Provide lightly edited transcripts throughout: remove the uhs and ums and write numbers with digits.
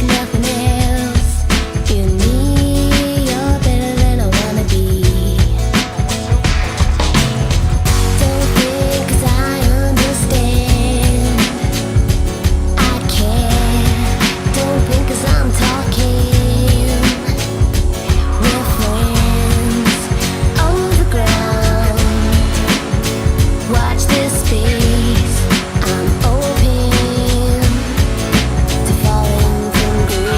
nothing else. You and me, you're better than I wanna be. Don't think 'cause I understand, I care. Don't think 'cause I'm talking. We're friends on the ground. Watch this space. I'm open to falling from grace.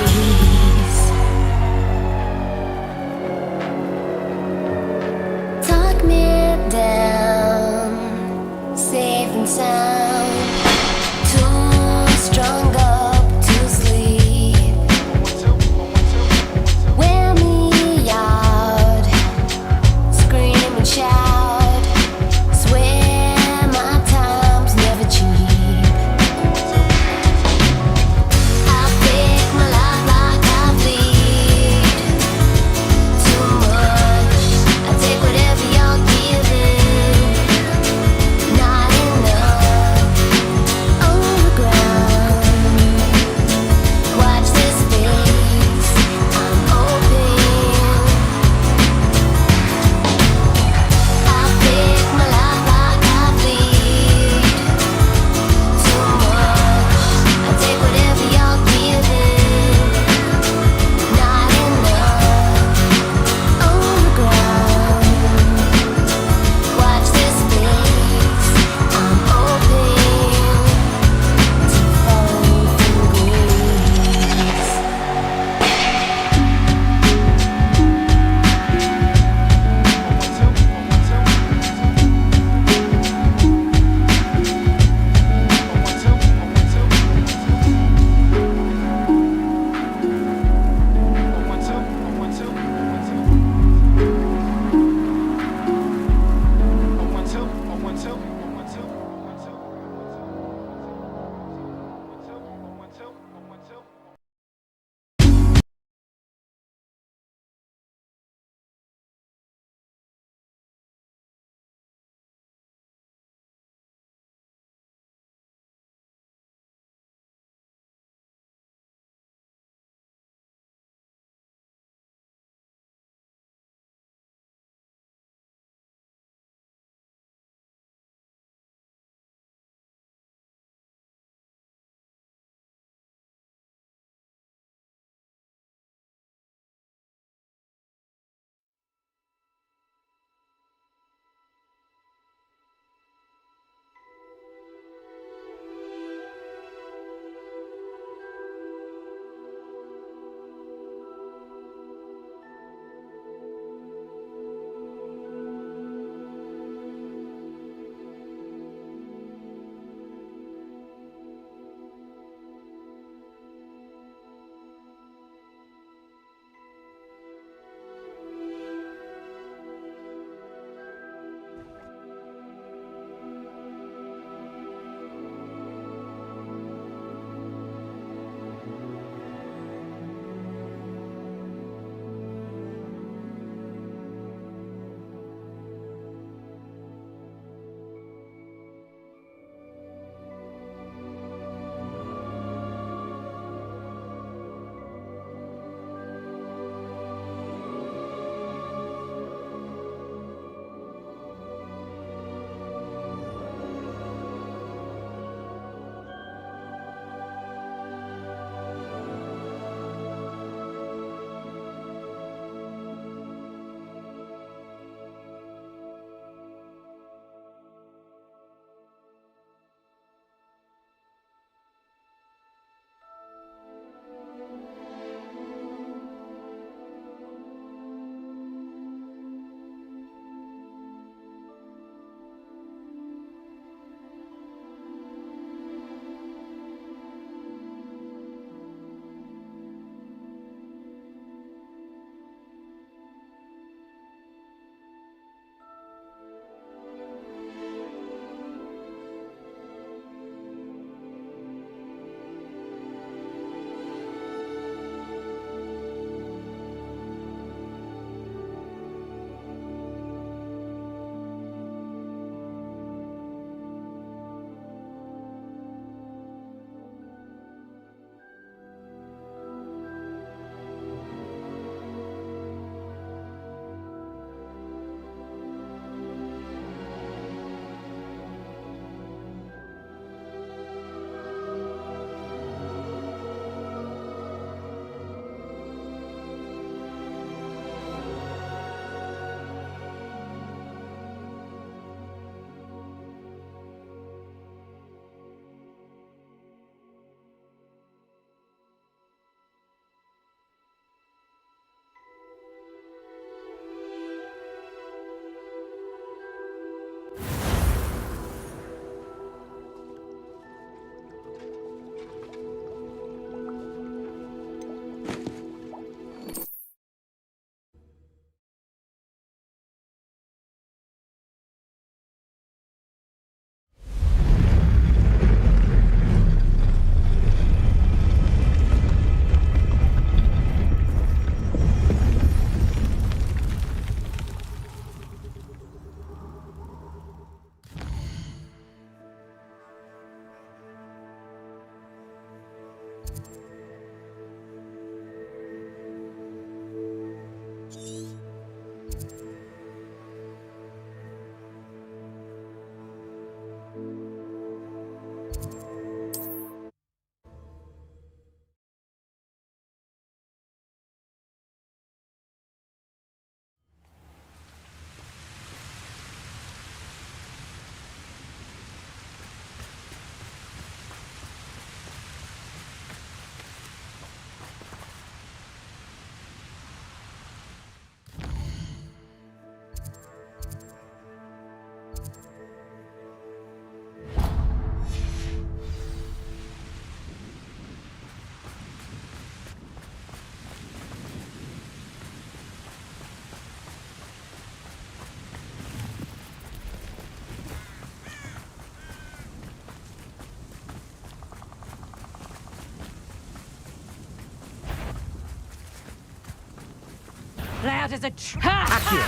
Loud as a Accio.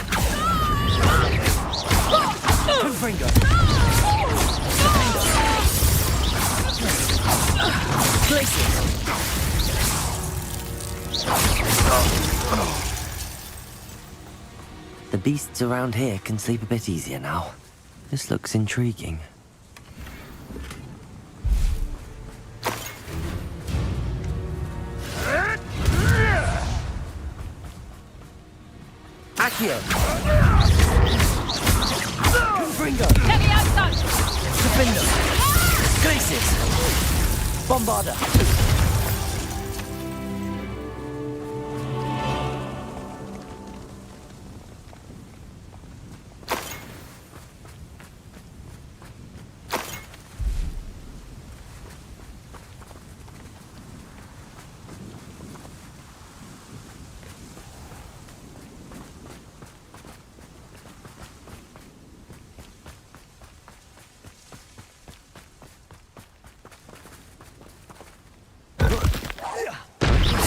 Confringo. Glacius. The beasts around here can sleep a bit easier now. This looks intriguing. Accio. Confringo. Heavy outside. Defender. Glacius. Bombarder.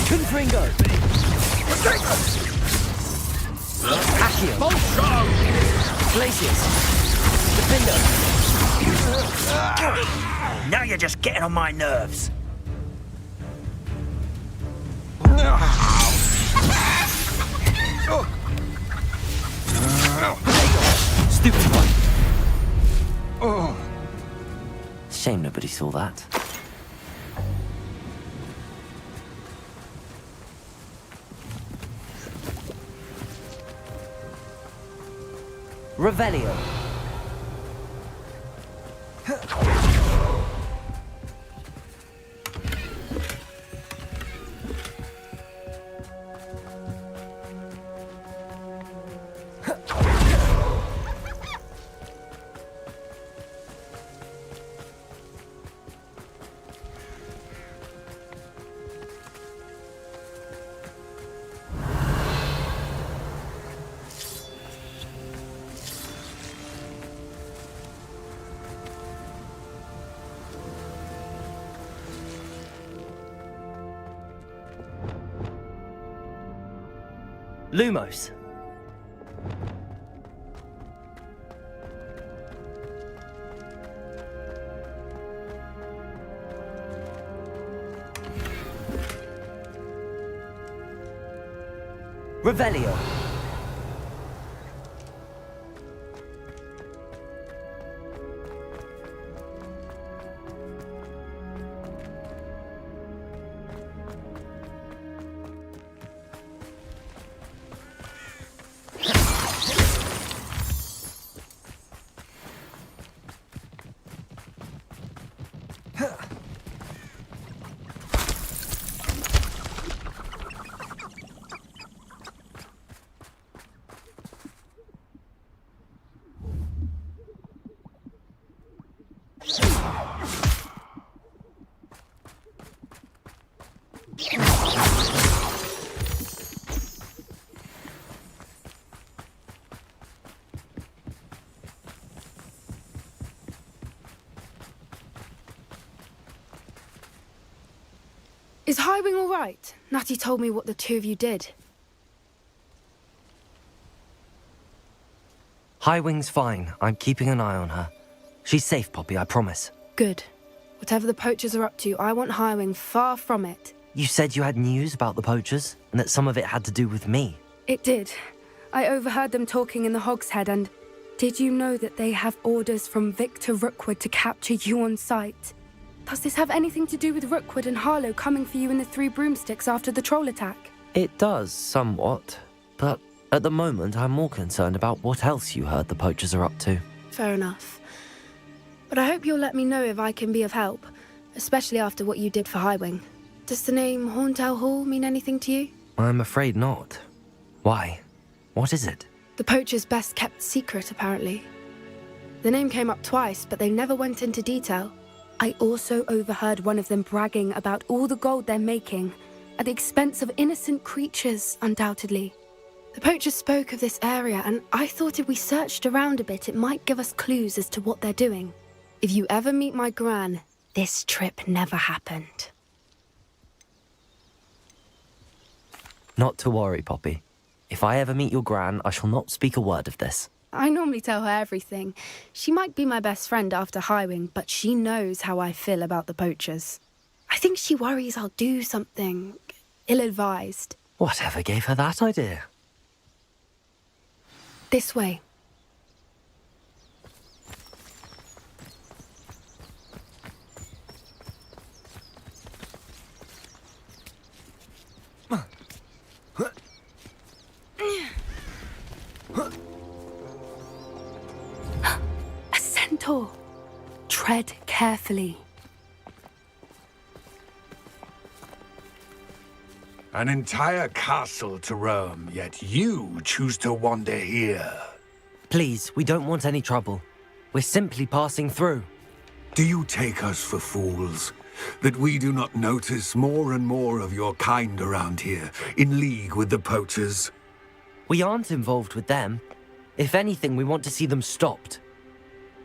Confringo. Accio. Glacius. Defender. Now you're just getting on my nerves. Stupid one. Shame nobody saw that. Revelio. Lumos. Revelio. Is Highwing all right? Natty told me what the two of you did. Highwing's fine. I'm keeping an eye on her. She's safe, Poppy, I promise. Good. Whatever the poachers are up to, I want Highwing far from it. You said you had news about the poachers, and that some of it had to do with me. It did. I overheard them talking in the Hogshead, and did you know that they have orders from Victor Rookwood to capture you on sight? Does this have anything to do with Rookwood and Harlow coming for you in the Three Broomsticks after the troll attack? It does, somewhat. But at the moment, I'm more concerned about what else you heard the poachers are up to. Fair enough. But I hope you'll let me know if I can be of help, especially after what you did for Highwing. Does the name Horntail Hall mean anything to you? I'm afraid not. Why? What is it? The poacher's best kept secret, apparently. The name came up twice, but they never went into detail. I also overheard one of them bragging about all the gold they're making, at the expense of innocent creatures, undoubtedly. The poacher spoke of this area, and I thought if we searched around a bit, it might give us clues as to what they're doing. If you ever meet my gran, this trip never happened. Not to worry, Poppy. If I ever meet your gran, I shall not speak a word of this. I normally tell her everything. She might be my best friend after Highwing, but she knows how I feel about the poachers. I think she worries I'll do something ill-advised. Whatever gave her that idea? This way. A centaur. Tread carefully. An entire castle to roam, yet you choose to wander here. Please, we don't want any trouble. We're simply passing through. Do you take us for fools? That we do not notice more and more of your kind around here, in league with the poachers? We aren't involved with them. If anything, we want to see them stopped.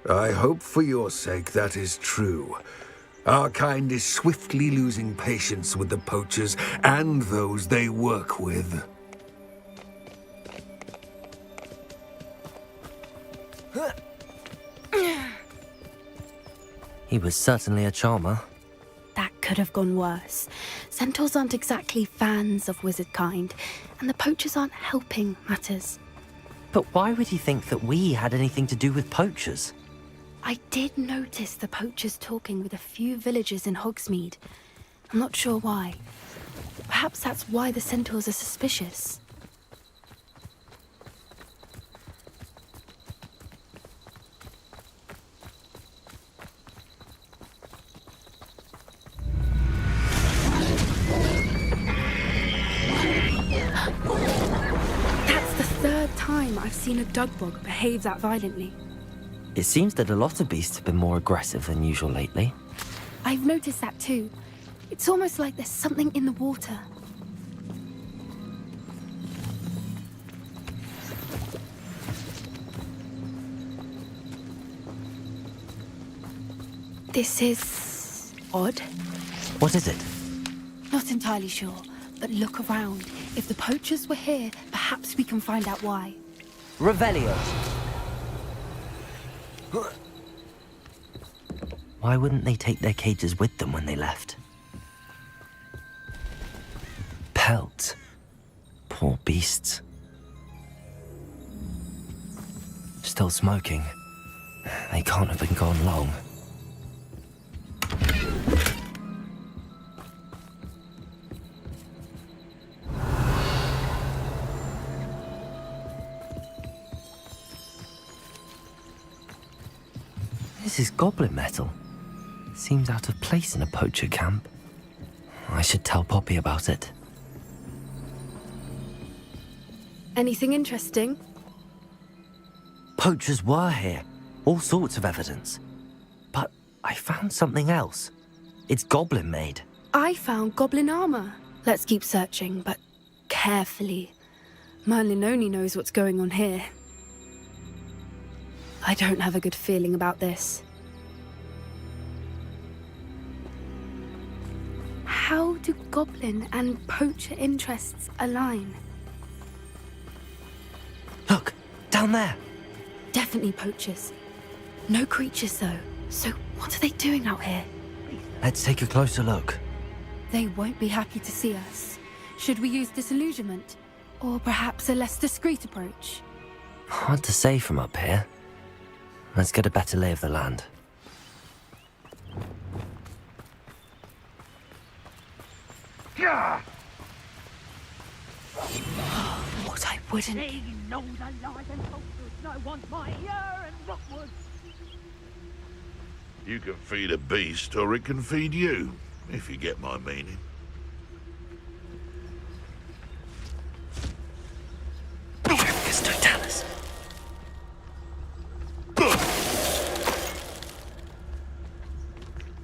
I hope for your sake that is true. Our kind is swiftly losing patience with the poachers and those they work with. He was certainly a charmer. That could have gone worse. Centaurs aren't exactly fans of wizard kind, and the poachers aren't helping matters. But why would he think that we had anything to do with poachers? I did notice the poachers talking with a few villagers in Hogsmeade. I'm not sure why. Perhaps that's why the centaurs are suspicious. That's the third time I've seen a dugbog behave that violently. It seems that a lot of beasts have been more aggressive than usual lately. I've noticed that too. It's almost like there's something in the water. This is odd. What is it? Not entirely sure, but look around. If the poachers were here, perhaps we can find out why. Revelio. Why wouldn't they take their cages with them when they left? Pelts. Poor beasts. Still smoking. They can't have been gone long. This is goblin metal. Seems out of place in a poacher camp. I should tell Poppy about it. Anything interesting? Poachers were here. All sorts of evidence. But I found something else. It's goblin made. I found goblin armor. Let's keep searching, but carefully. Merlin only knows what's going on here. I don't have a good feeling about this. How do goblin and poacher interests align? Look, down there. Definitely poachers. No creatures though. So what are they doing out here? Let's take a closer look. They won't be happy to see us. Should we use disillusionment? Or perhaps a less discreet approach? Hard to say from up here. Let's get a better lay of the land. What I wouldn't. They know the lies and posters no one's my ear and Rockwood. You can feed a beast, or it can feed you, if you get my meaning.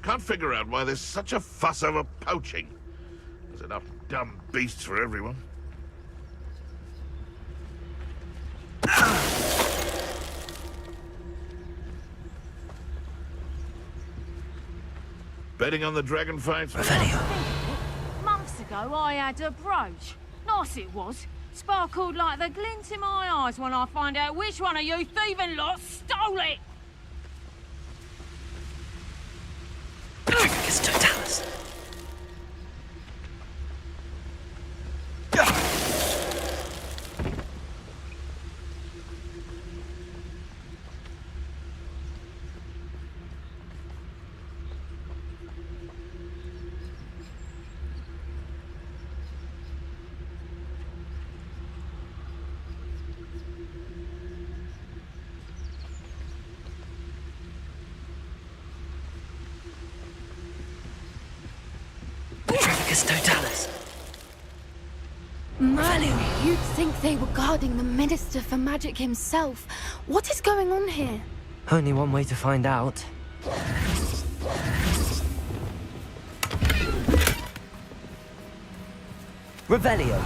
Can't figure out why there's such a fuss over poaching. There's enough dumb beasts for everyone. Betting on the dragon fights? Months ago, I had a brooch. Nice it was. Sparkled like the glint in my eyes when I find out which one of you thieving lot stole it. Tricus totalis. Tricus totalis. Merlin, you'd think they were guarding the Minister for Magic himself. What is going on here? Only one way to find out. Revelio.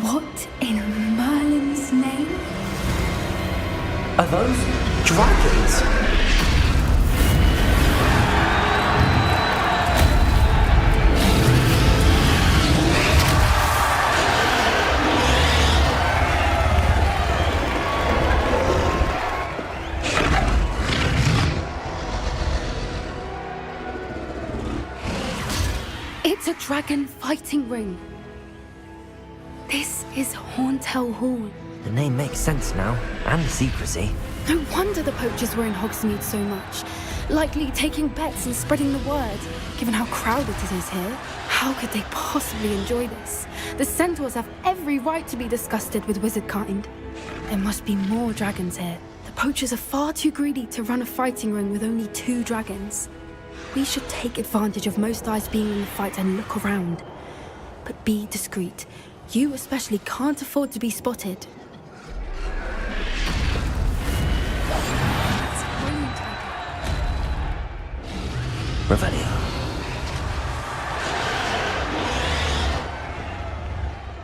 What in Merlin's name? Are those dragons? It's a dragon fighting ring. This is Hauntel Hall. The name makes sense now, and the secrecy. No wonder the poachers were in Hogsmeade so much. Likely taking bets and spreading the word. Given how crowded it is here, how could they possibly enjoy this? The centaurs have every right to be disgusted with wizard kind. There must be more dragons here. The poachers are far too greedy to run a fighting ring with only 2 dragons. We should take advantage of most eyes being in the fight and look around. But be discreet. You especially can't afford to be spotted. That's a brilliant idea. Revelio.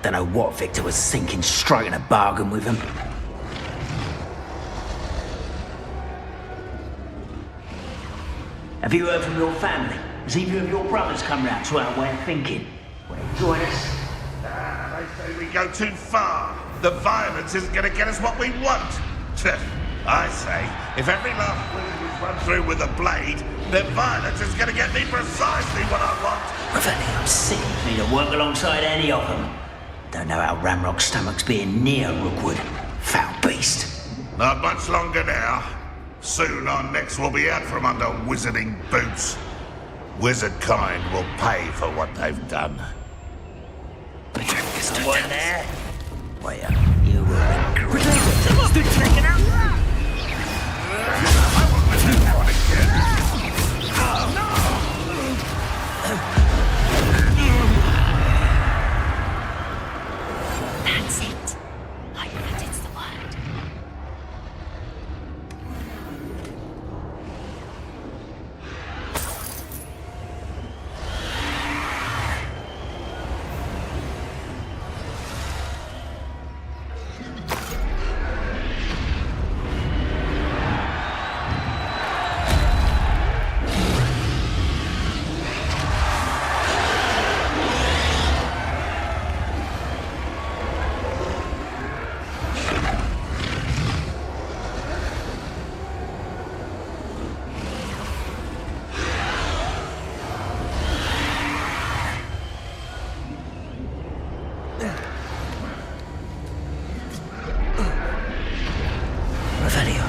Don't know what Victor was thinking, striking a bargain with him. Have you heard from your family? Has either of your brothers come round to our way of thinking? Will they join us? They say we go too far. The violence isn't going to get us what we want. I say, if every last wizard is run through with a blade, then violence is going to get me precisely what I want. Revelio, I'm sick of me to work alongside any of them. Don't know how Ramrock's stomach's being near Rookwood. Foul beast. Not much longer now. Soon our necks will be out from under wizarding boots. Wizard kind will pay for what they've done. Someone there? Well, you will regret it. That's it. Like that, it's the word. Revelio.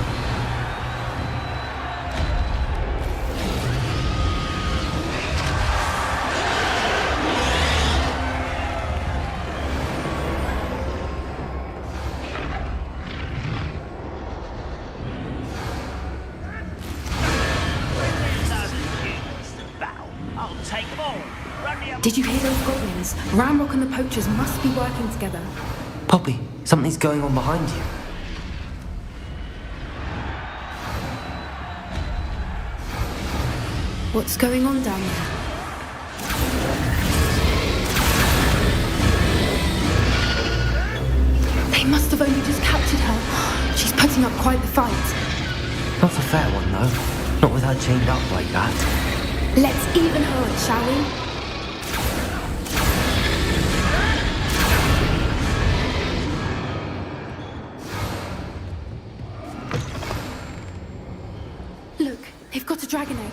I'll take more. Run the other. Did you hear those goblins? Ramrock and the poachers must be working together. Poppy, something's going on behind you. What's going on down there? They must have only just captured her. She's putting up quite the fight. Not a fair one, though. Not with her chained up like that. Let's even her it, shall we? Look, they've got a dragon egg.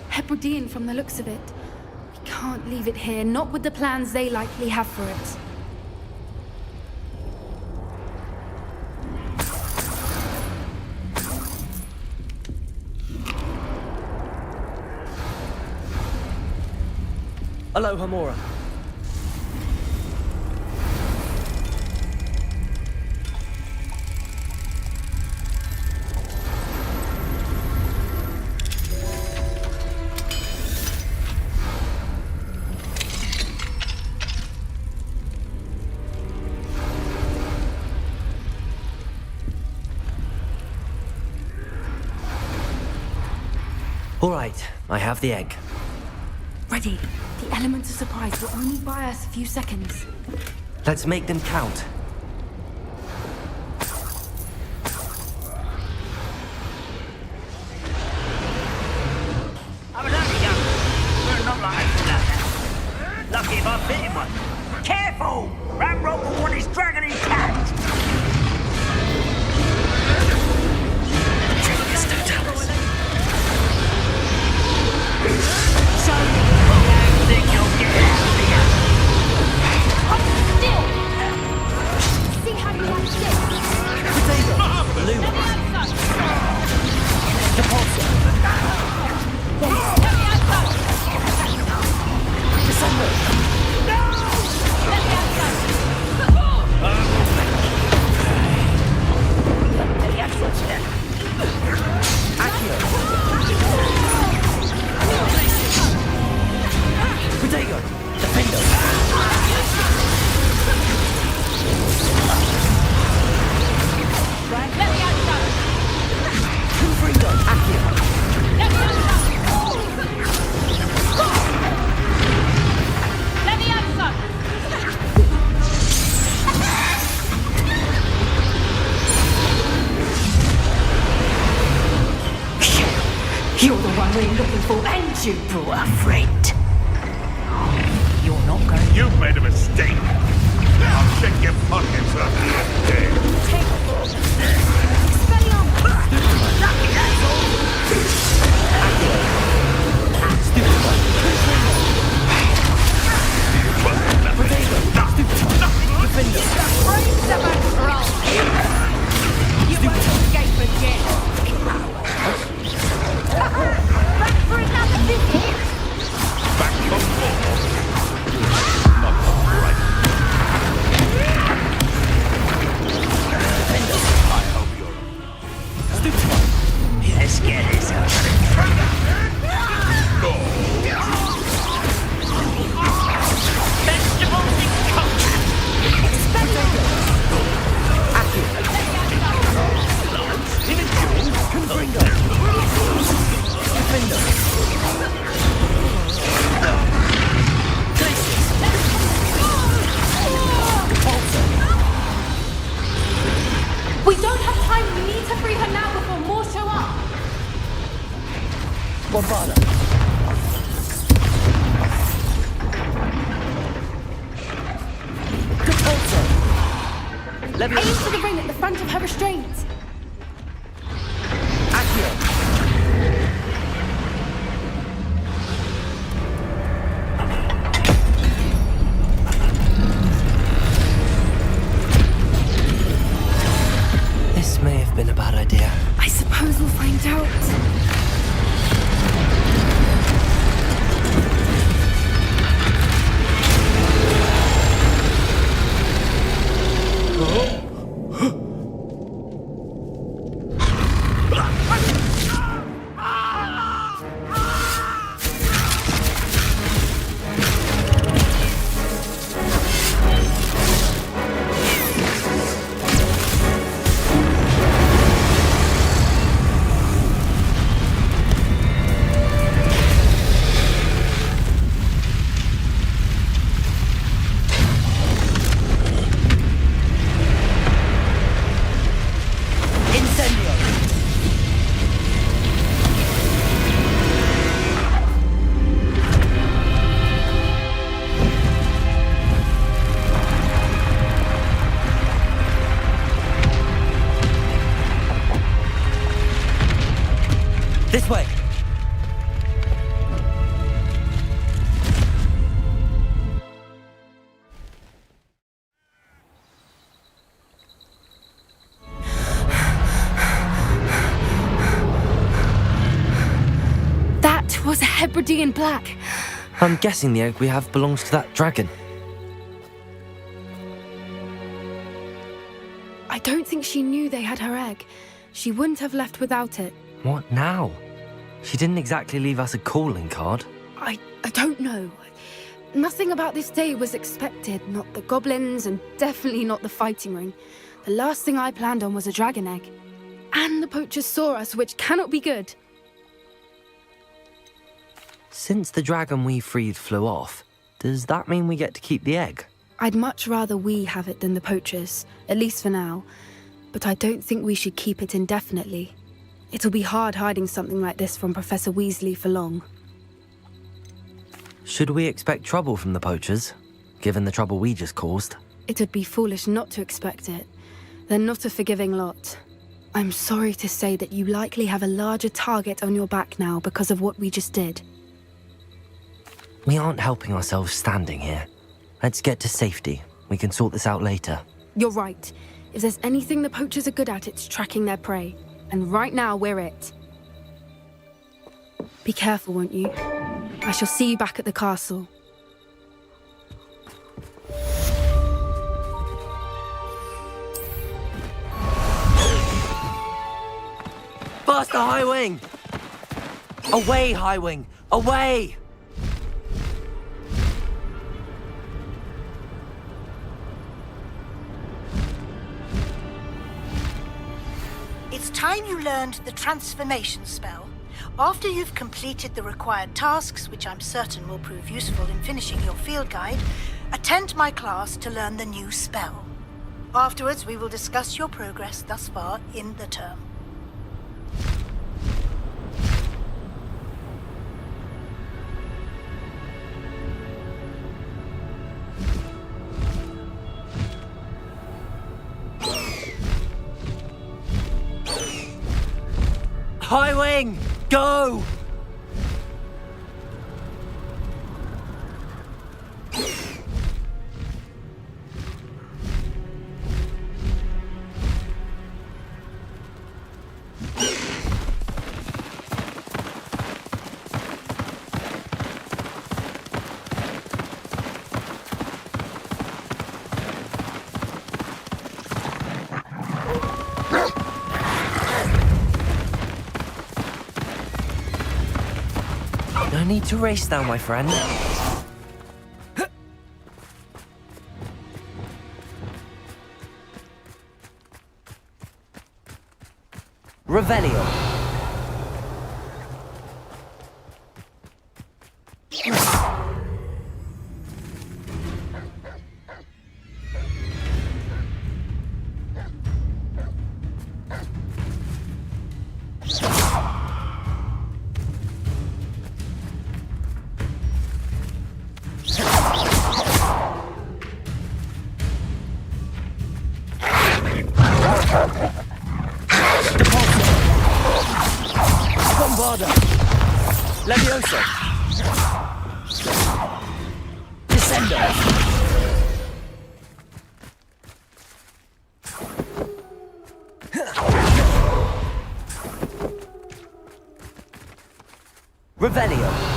Hebridean from the looks of it. We can't leave it here, not with the plans they likely have for it. Hello, Hamora. All right, I have the egg. Ready. The element of surprise will only buy us a few seconds. Let's make them count. I was only young. We're not like that. Lucky if I fit in one. Careful! Ramrock will want his dragon intact. So you think you'll get out of here? Still! See how you like this? Potato! Lumos. Protego! Defendo! Confringo! Accio! You're the one we're looking for, and you brought a friend. You're not going. You've made a mistake. I'll check your pockets after you're dead. You won't escape again. Back for another visit. Back for more. Not right. I hope you're... Let's get this out. Vegetables in culture. We don't have time. We need to free her now before more show up. Bombarda. Capulso. Aim for the ring at the front of her restraints. Accio. This may have been a bad idea. I suppose we'll find out. This way! That was a Hebridean black. I'm guessing the egg we have belongs to that dragon. I don't think she knew they had her egg. She wouldn't have left without it. What now? She didn't exactly leave us a calling card. I don't know. Nothing about this day was expected. Not the goblins, and definitely not the fighting ring. The last thing I planned on was a dragon egg. And the poachers saw us, which cannot be good. Since the dragon we freed flew off, does that mean we get to keep the egg? I'd much rather we have it than the poachers, at least for now. But I don't think we should keep it indefinitely. It'll be hard hiding something like this from Professor Weasley for long. Should we expect trouble from the poachers, given the trouble we just caused? It would be foolish not to expect it. They're not a forgiving lot. I'm sorry to say that you likely have a larger target on your back now because of what we just did. We aren't helping ourselves standing here. Let's get to safety. We can sort this out later. You're right. If there's anything the poachers are good at, it's tracking their prey. And right now, we're it. Be careful, won't you? I shall see you back at the castle. Faster, High Wing! Away, High Wing! Away! It's time you learned the transformation spell. After you've completed the required tasks, which I'm certain will prove useful in finishing your field guide, attend my class to learn the new spell. Afterwards, we will discuss your progress thus far in the term. High Wing, go! No need to race now, my friend. Revelio. Bombarda! Levioso! Descendo! Revelio!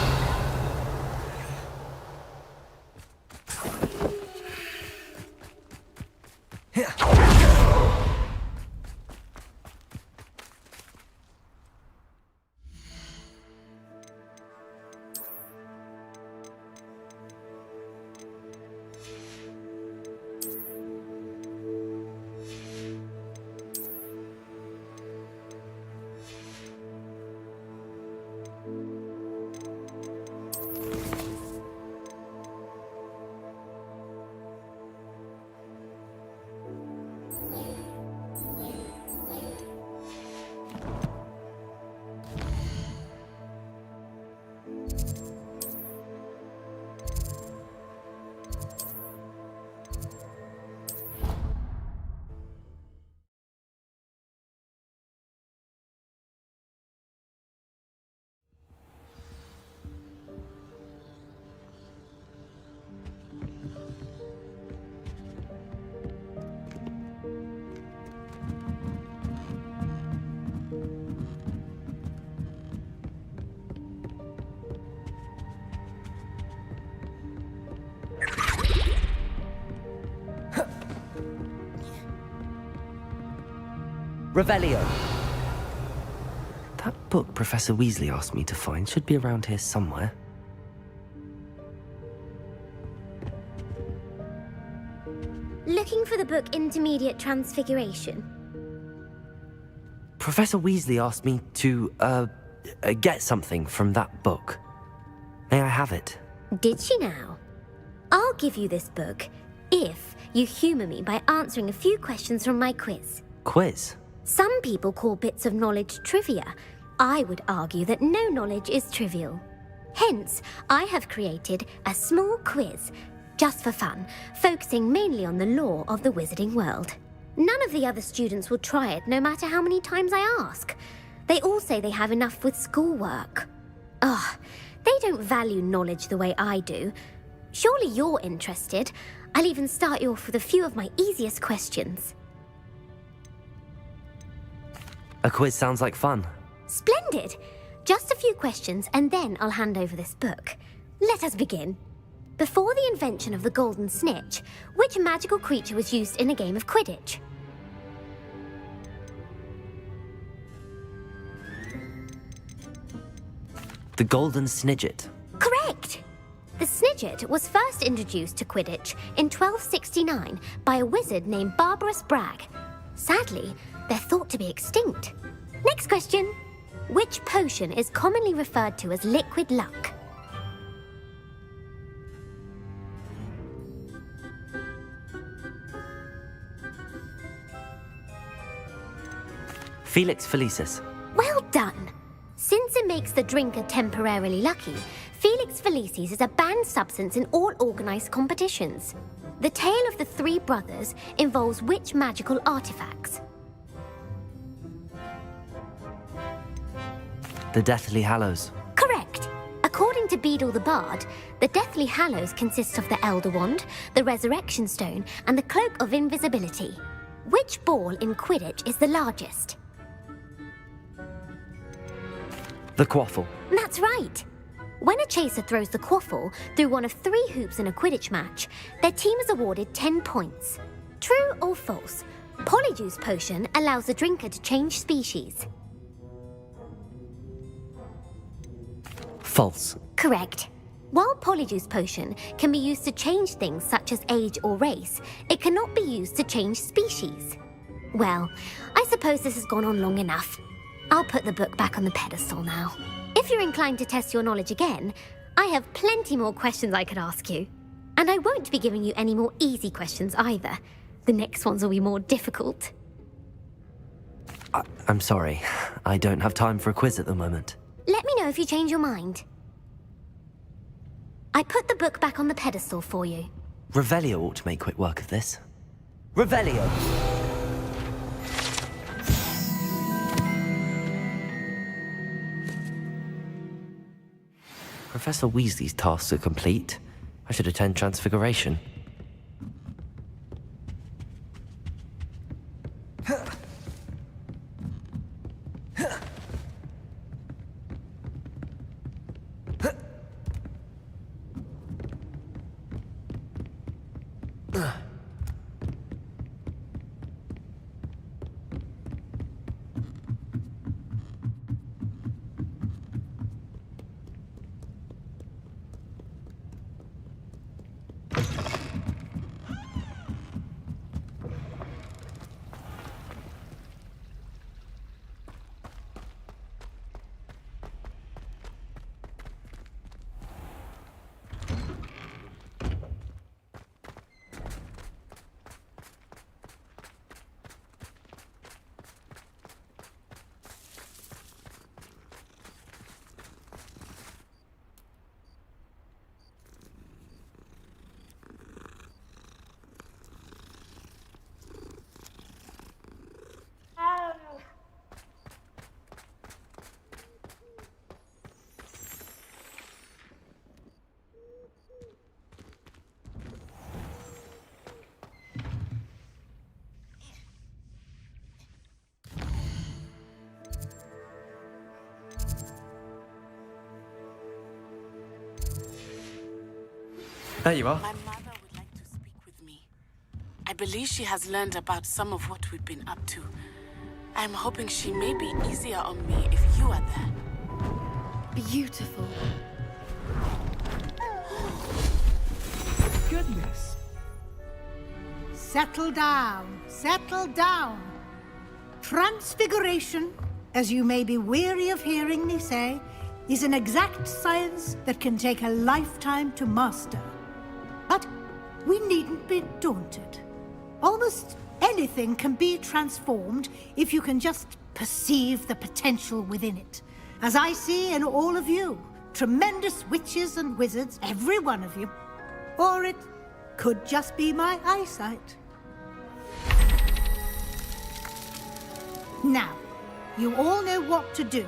Revelio! That book Professor Weasley asked me to find should be around here somewhere. Looking for the book Intermediate Transfiguration? Professor Weasley asked me to, get something from that book. May I have it? Did she now? I'll give you this book if you humour me by answering a few questions from my quiz. Quiz? Some people call bits of knowledge trivia. I would argue that no knowledge is trivial. Hence, I have created a small quiz, just for fun, focusing mainly on the lore of the wizarding world. None of the other students will try it, no matter how many times I ask. They all say they have enough with schoolwork. Ugh, they don't value knowledge the way I do. Surely you're interested. I'll even start you off with a few of my easiest questions. A quiz sounds like fun. Splendid! Just a few questions and then I'll hand over this book. Let us begin. Before the invention of the golden snitch, which magical creature was used in a game of Quidditch? The Golden Snidget. Correct! The Snidget was first introduced to Quidditch in 1269 by a wizard named Barbarous Bragg. Sadly, they're thought to be extinct. Next question. Which potion is commonly referred to as liquid luck? Felix Felicis. Well done! Since it makes the drinker temporarily lucky, Felix Felicis is a banned substance in all organised competitions. The tale of the three brothers involves which magical artifacts? The Deathly Hallows. Correct! According to Beedle the Bard, the Deathly Hallows consists of the Elder Wand, the Resurrection Stone, and the Cloak of Invisibility. Which ball in Quidditch is the largest? The Quaffle. That's right! When a chaser throws the quaffle through one of 3 hoops in a Quidditch match, their team is awarded 10 points. True or false? Polyjuice Potion allows the drinker to change species. False. Correct. While Polyjuice Potion can be used to change things such as age or race, it cannot be used to change species. Well, I suppose this has gone on long enough. I'll put the book back on the pedestal now. If you're inclined to test your knowledge again, I have plenty more questions I could ask you. And I won't be giving you any more easy questions either. The next ones will be more difficult. I'm sorry. I don't have time for a quiz at the moment. Let me know if you change your mind. I put the book back on the pedestal for you. Revelio ought to make quick work of this. Revelio! Professor Weasley's tasks are complete. I should attend Transfiguration. There you are. My mother would like to speak with me. I believe she has learned about some of what we've been up to. I'm hoping she may be easier on me if you are there. Beautiful. Goodness. Settle down, settle down. Transfiguration, as you may be weary of hearing me say, is an exact science that can take a lifetime to master. But we needn't be daunted. Almost anything can be transformed if you can just perceive the potential within it. As I see in all of you, tremendous witches and wizards, every one of you. Or it could just be my eyesight. Now, you all know what to do.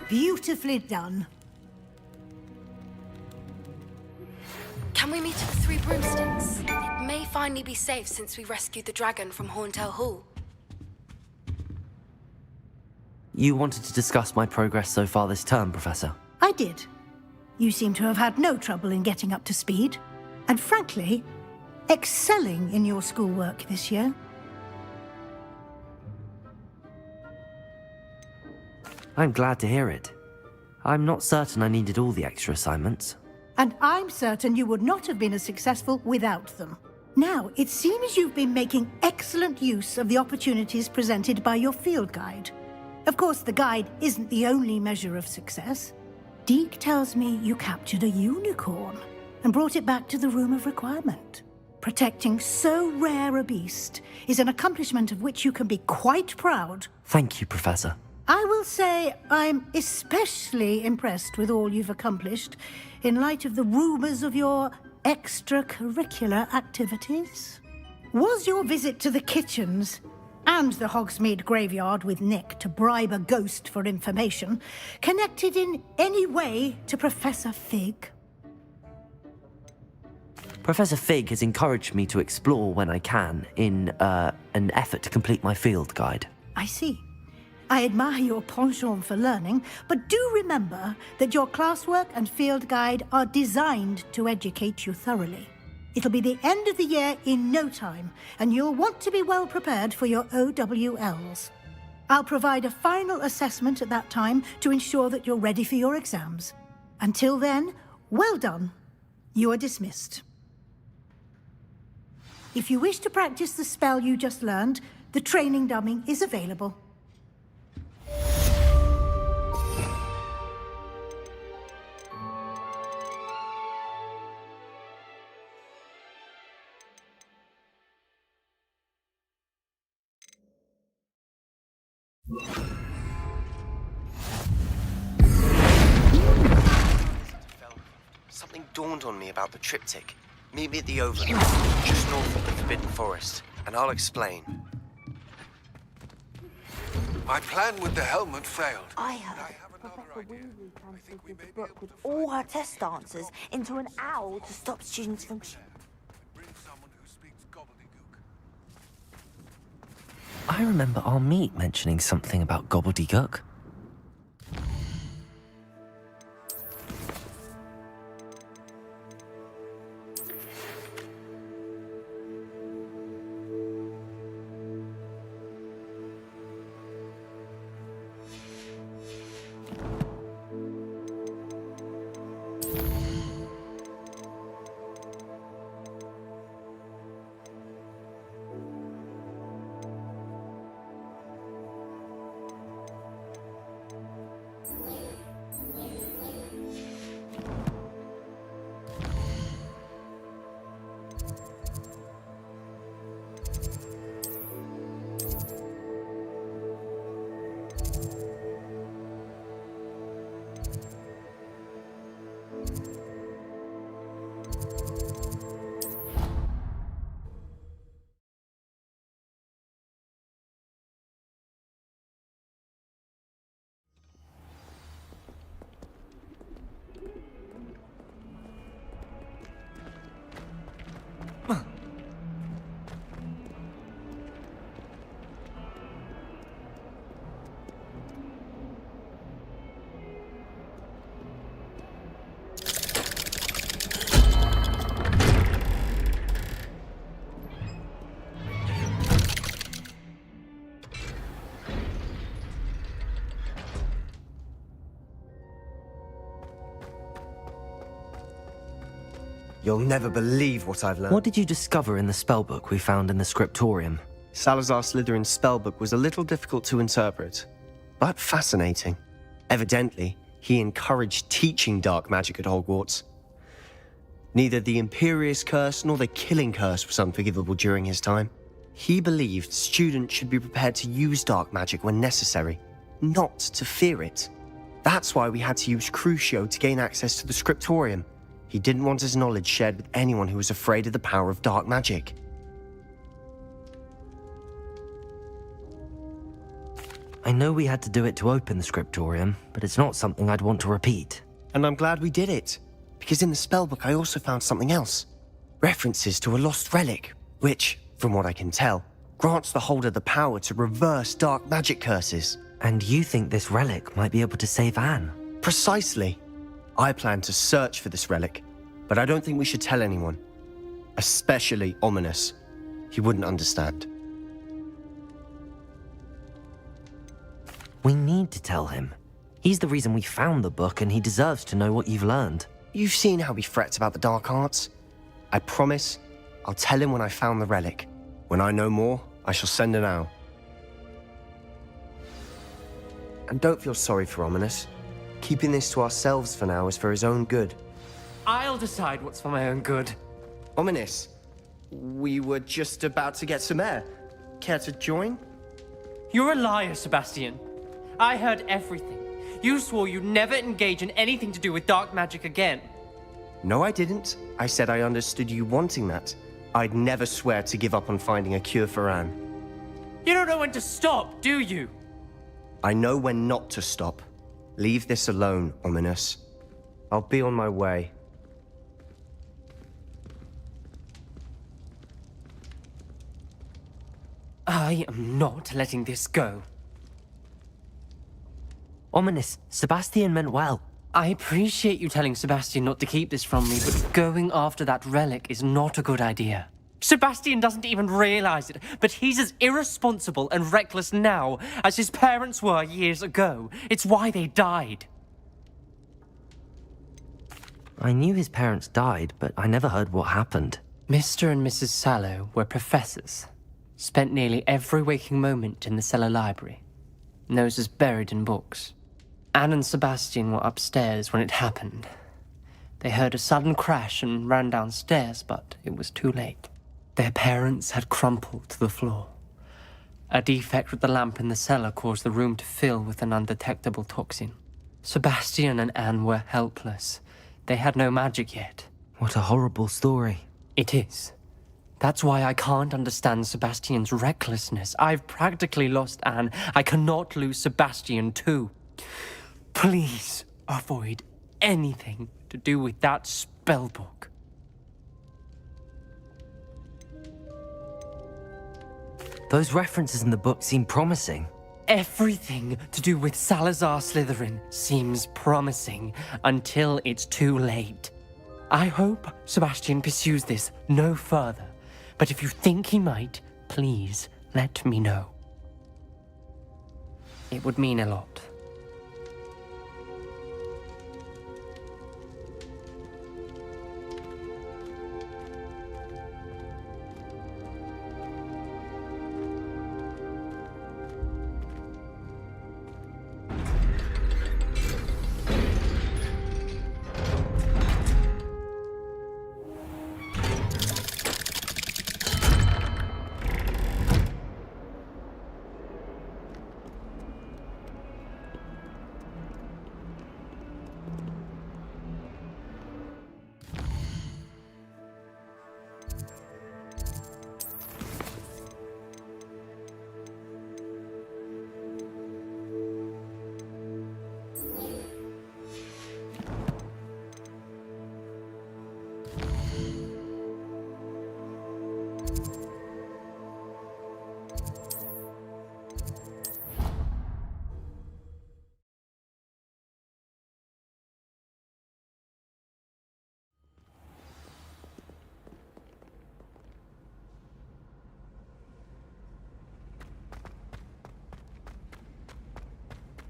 Beautifully done. Can we meet at the Three Broomsticks? It may finally be safe since we rescued the dragon from Horntail Hall. You wanted to discuss my progress so far this term, Professor? I did. You seem to have had no trouble in getting up to speed. And frankly, excelling in your schoolwork this year. I'm glad to hear it. I'm not certain I needed all the extra assignments. And I'm certain you would not have been as successful without them. Now, it seems you've been making excellent use of the opportunities presented by your field guide. Of course, the guide isn't the only measure of success. Deke tells me you captured a unicorn and brought it back to the Room of Requirement. Protecting so rare a beast is an accomplishment of which you can be quite proud. Thank you, Professor. I will say I'm especially impressed with all you've accomplished in light of the rumors of your extracurricular activities. Was your visit to the kitchens and the Hogsmeade graveyard with Nick to bribe a ghost for information connected in any way to Professor Fig? Professor Fig has encouraged me to explore when I can in an effort to complete my field guide. I see. I admire your penchant for learning, but do remember that your classwork and field guide are designed to educate you thoroughly. It'll be the end of the year in no time, and you'll want to be well prepared for your OWLs. I'll provide a final assessment at that time to ensure that you're ready for your exams. Until then, well done. You are dismissed. If you wish to practice the spell you just learned, the training dummy is available. Something dawned on me about the triptych. Meet me at the Overlook, just north of the Forbidden Forest, and I'll explain. My plan with the helmet failed. I heard Professor Weasley translated the book with all her test answers into an owl to stop students from... I remember our meet mentioning something about gobbledygook. You'll never believe what I've learned. What did you discover in the spellbook we found in the scriptorium? Salazar Slytherin's spellbook was a little difficult to interpret, but fascinating. Evidently, he encouraged teaching dark magic at Hogwarts. Neither the Imperious Curse nor the Killing Curse was unforgivable during his time. He believed students should be prepared to use dark magic when necessary, not to fear it. That's why we had to use Crucio to gain access to the scriptorium. He didn't want his knowledge shared with anyone who was afraid of the power of dark magic. I know we had to do it to open the scriptorium, but it's not something I'd want to repeat. And I'm glad we did it, because in the spellbook I also found something else. References to a lost relic, which, from what I can tell, grants the holder the power to reverse dark magic curses. And you think this relic might be able to save Anne? Precisely. I plan to search for this relic, but I don't think we should tell anyone. Especially Ominous. He wouldn't understand. We need to tell him. He's the reason we found the book, and he deserves to know what you've learned. You've seen how he frets about the dark arts. I promise I'll tell him when I found the relic. When I know more, I shall send an owl. And don't feel sorry for Ominous. Keeping this to ourselves for now is for his own good. I'll decide what's for my own good. Ominous, we were just about to get some air. Care to join? You're a liar, Sebastian. I heard everything. You swore you'd never engage in anything to do with dark magic again. No, I didn't. I said I understood you wanting that. I'd never swear to give up on finding a cure for Anne. You don't know when to stop, do you? I know when not to stop. Leave this alone, Ominous. I'll be on my way. I am not letting this go. Ominous, Sebastian meant well. I appreciate you telling Sebastian not to keep this from me, but going after that relic is not a good idea. Sebastian doesn't even realize it, but he's as irresponsible and reckless now as his parents were years ago. It's why they died. I knew his parents died, but I never heard what happened. Mr. and Mrs. Sallow were professors. Spent nearly every waking moment in the cellar library. Noses buried in books. Anne and Sebastian were upstairs when it happened. They heard a sudden crash and ran downstairs, but it was too late. Their parents had crumpled to the floor. A defect with the lamp in the cellar caused the room to fill with an undetectable toxin. Sebastian and Anne were helpless. They had no magic yet. What a horrible story. It is. That's why I can't understand Sebastian's recklessness. I've practically lost Anne. I cannot lose Sebastian too. Please avoid anything to do with that spellbook. Those references in the book seem promising. Everything to do with Salazar Slytherin seems promising until it's too late. I hope Sebastian pursues this no further, but if you think he might, please let me know. It would mean a lot.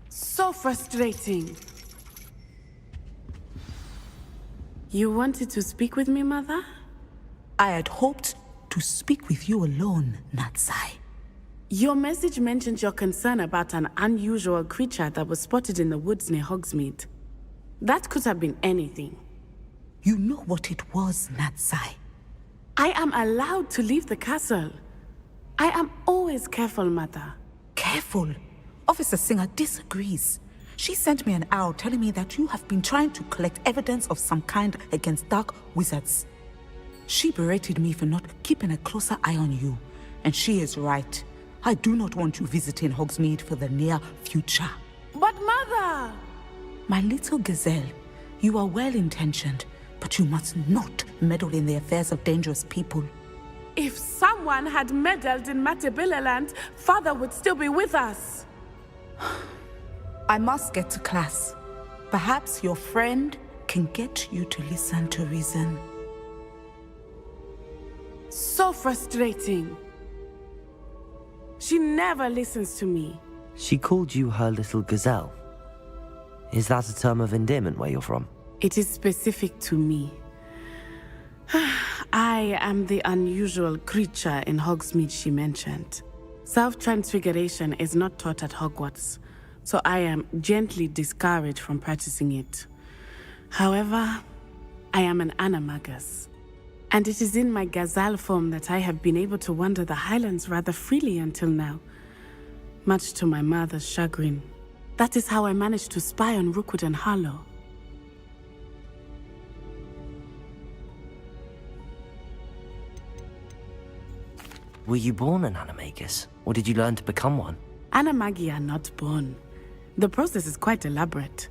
So frustrating. You wanted to speak with me, Mother? I had hoped to speak with you alone, Natsai. Your message mentioned your concern about an unusual creature that was spotted in the woods near Hogsmeade. That could have been anything. You know what it was, Natsai. I am allowed to leave the castle. I am always careful, Mother. Careful? Officer Singer disagrees. She sent me an owl telling me that you have been trying to collect evidence of some kind against dark wizards. She berated me for not keeping a closer eye on you, and she is right. I do not want you visiting Hogsmeade for the near future. But Mother! My little gazelle, you are well-intentioned, but you must not meddle in the affairs of dangerous people. If someone had meddled in Matabeleland, Father would still be with us. I must get to class. Perhaps your friend can get you to listen to reason. So frustrating. She never listens to me. She called you her little gazelle. Is that a term of endearment where you're from? It is specific to me. I am the unusual creature in Hogsmeade she mentioned. Self-transfiguration is not taught at Hogwarts, so I am gently discouraged from practicing it. However, I am an animagus, and it is in my gazelle form that I have been able to wander the Highlands rather freely until now, much to my mother's chagrin. That is how I managed to spy on Rookwood and Harlow. Were you born an animagus, or did you learn to become one? Animagi are not born. The process is quite elaborate.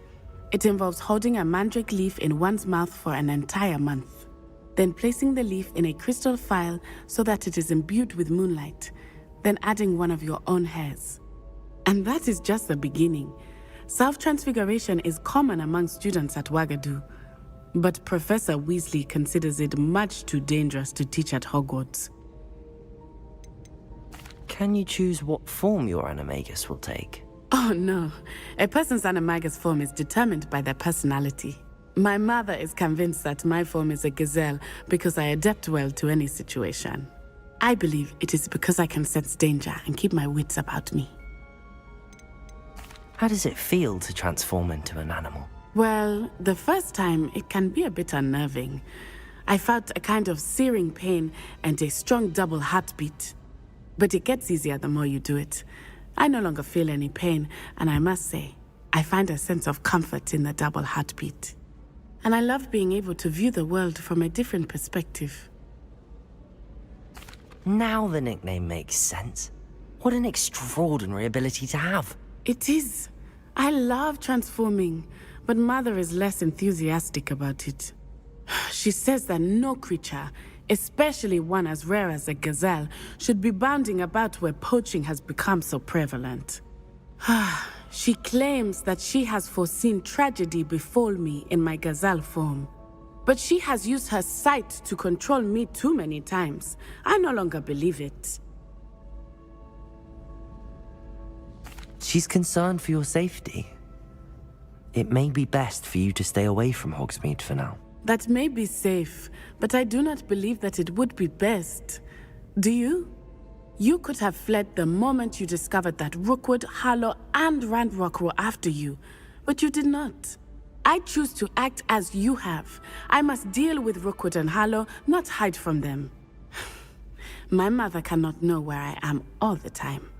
It involves holding a mandrake leaf in one's mouth for an entire month, then placing the leaf in a crystal phial so that it is imbued with moonlight, then adding one of your own hairs. And that is just the beginning. Self-transfiguration is common among students at Wagadu, but Professor Weasley considers it much too dangerous to teach at Hogwarts. Can you choose what form your animagus will take? Oh no, a person's animagus form is determined by their personality. My mother is convinced that my form is a gazelle because I adapt well to any situation. I believe it is because I can sense danger and keep my wits about me. How does it feel to transform into an animal? Well, the first time it can be a bit unnerving. I felt a kind of searing pain and a strong double heartbeat. But it gets easier the more you do it. I no longer feel any pain, and I must say, I find a sense of comfort in the double heartbeat. And I love being able to view the world from a different perspective. Now the nickname makes sense. What an extraordinary ability to have. It is. I love transforming, but Mother is less enthusiastic about it. She says that no creature, especially one as rare as a gazelle, should be bounding about where poaching has become so prevalent. She claims that she has foreseen tragedy befall me in my gazelle form. But she has used her sight to control me too many times. I no longer believe it. She's concerned for your safety. It may be best for you to stay away from Hogsmeade for now. That may be safe, but I do not believe that it would be best. Do you? You could have fled the moment you discovered that Rookwood, Harlow, and Ranrock were after you, but you did not. I choose to act as you have. I must deal with Rookwood and Harlow, not hide from them. My mother cannot know where I am all the time.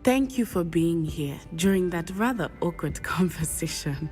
Thank you for being here during that rather awkward conversation.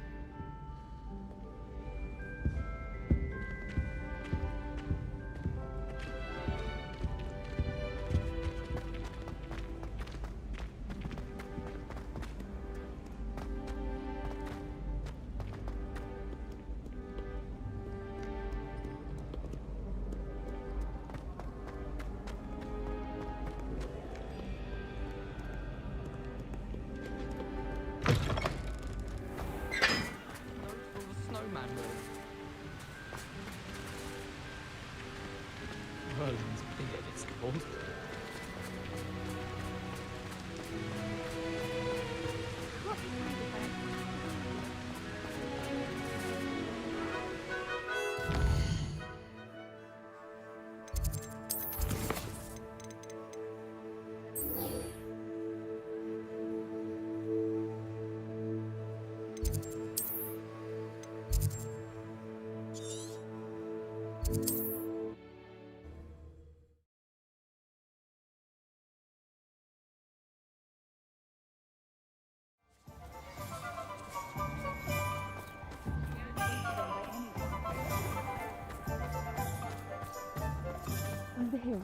here.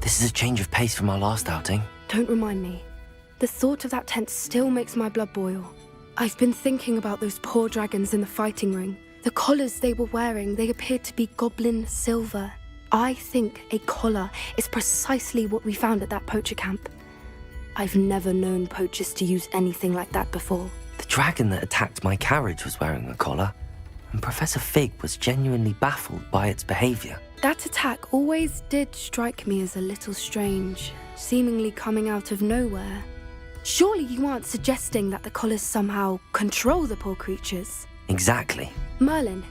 This is a change of pace from our last outing. Don't remind me. The thought of that tent still makes my blood boil. I've been thinking about those poor dragons in the fighting ring. The collars they were wearing, they appeared to be goblin silver. I think a collar is precisely what we found at that poacher camp. I've never known poachers to use anything like that before. The dragon that attacked my carriage was wearing a collar, and Professor Fig was genuinely baffled by its behavior. That attack always did strike me as a little strange, seemingly coming out of nowhere. Surely you aren't suggesting that the collars somehow control the poor creatures? Exactly. Merlin,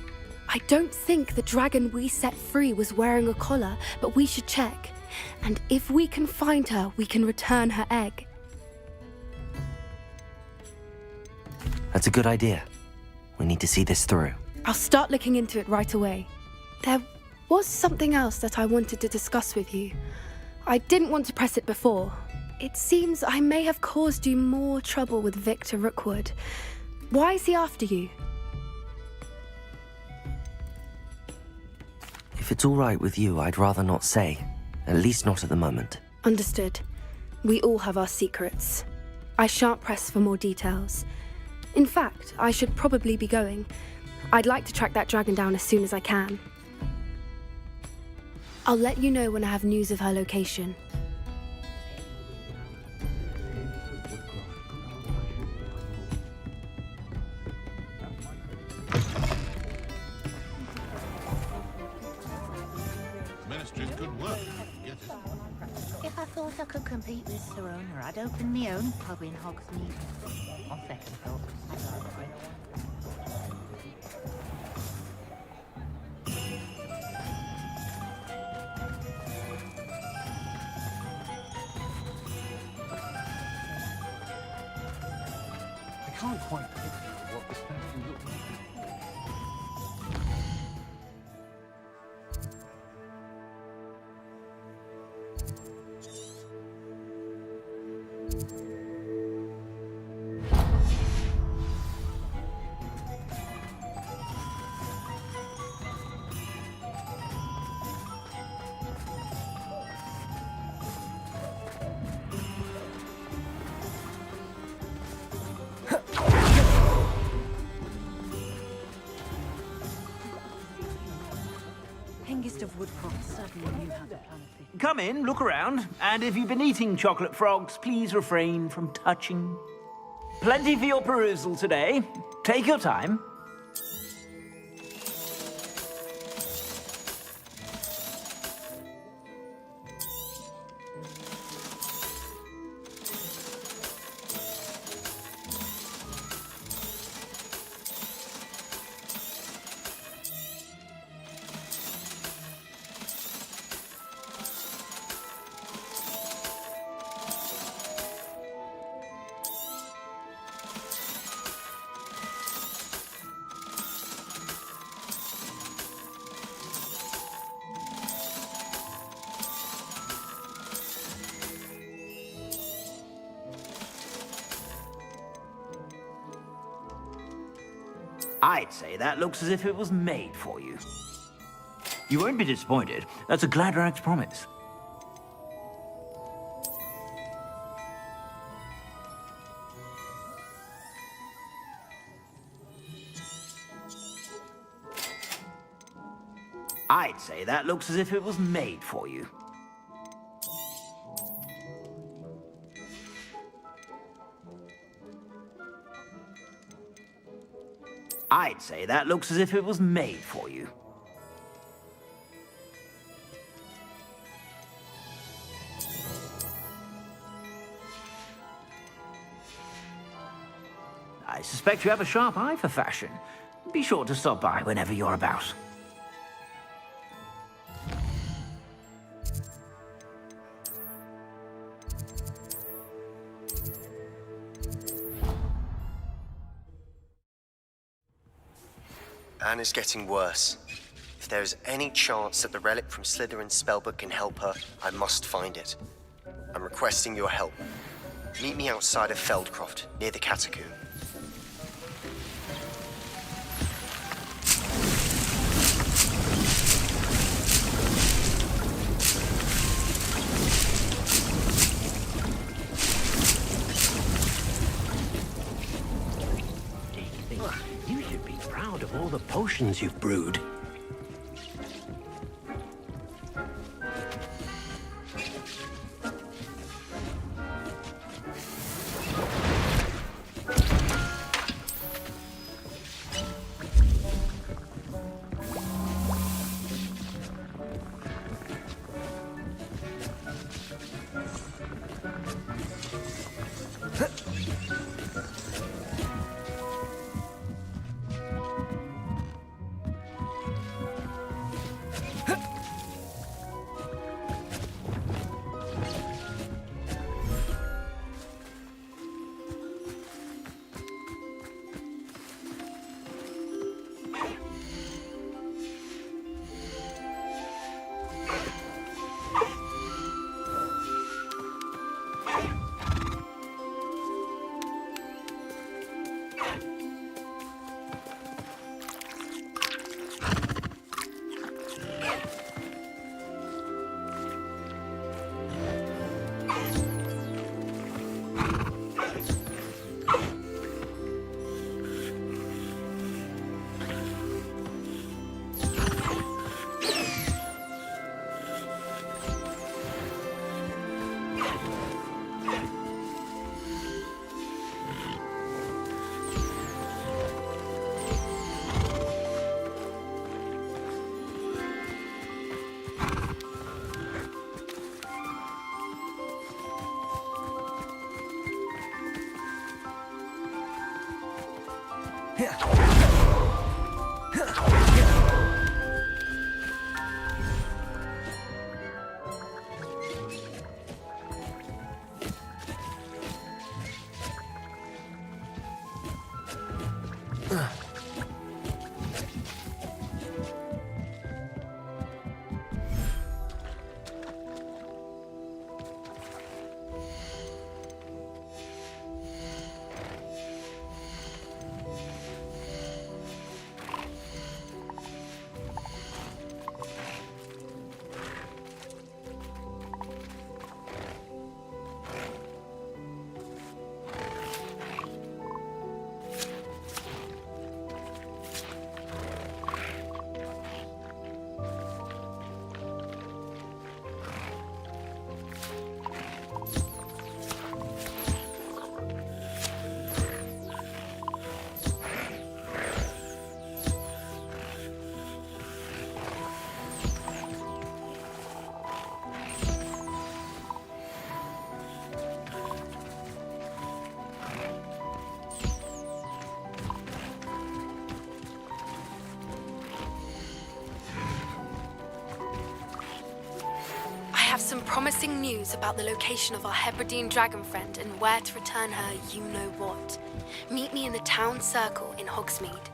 I don't think the dragon we set free was wearing a collar, but we should check. And if we can find her, we can return her egg. That's a good idea. We need to see this through. I'll start looking into it right away. There was something else that I wanted to discuss with you. I didn't want to press it before. It seems I may have caused you more trouble with Victor Rookwood. Why is he after you? If it's all right with you, I'd rather not say. At least not at the moment. Understood. We all have our secrets. I shan't press for more details. In fact, I should probably be going. I'd like to track that dragon down as soon as I can. I'll let you know when I have news of her location. Ministry's good work. If I thought I could compete with Serona, I'd open my own pub in Hogsmeade. On second thought, I'd rather. I can't quite picture what this factory looks like. Of Woodcroft certainly knew how to plan a thing. Come in, look around, and if you've been eating chocolate frogs, please refrain from touching. Plenty for your perusal today. Take your time. I'd say that looks as if it was made for you. You won't be disappointed. That's a Gladrag's promise. I'd say that looks as if it was made for you. I'd say that looks as if it was made for you. I suspect you have a sharp eye for fashion. Be sure to stop by whenever you're about. Anne is getting worse. If there is any chance that the relic from Slytherin's spellbook can help her, I must find it. I'm requesting your help. Meet me outside of Feldcroft, near the catacomb. You should be proud of all the potions you've brewed. I have some promising news about the location of our Hebridean dragon friend and where to return her you-know-what. Meet me in the town circle in Hogsmeade.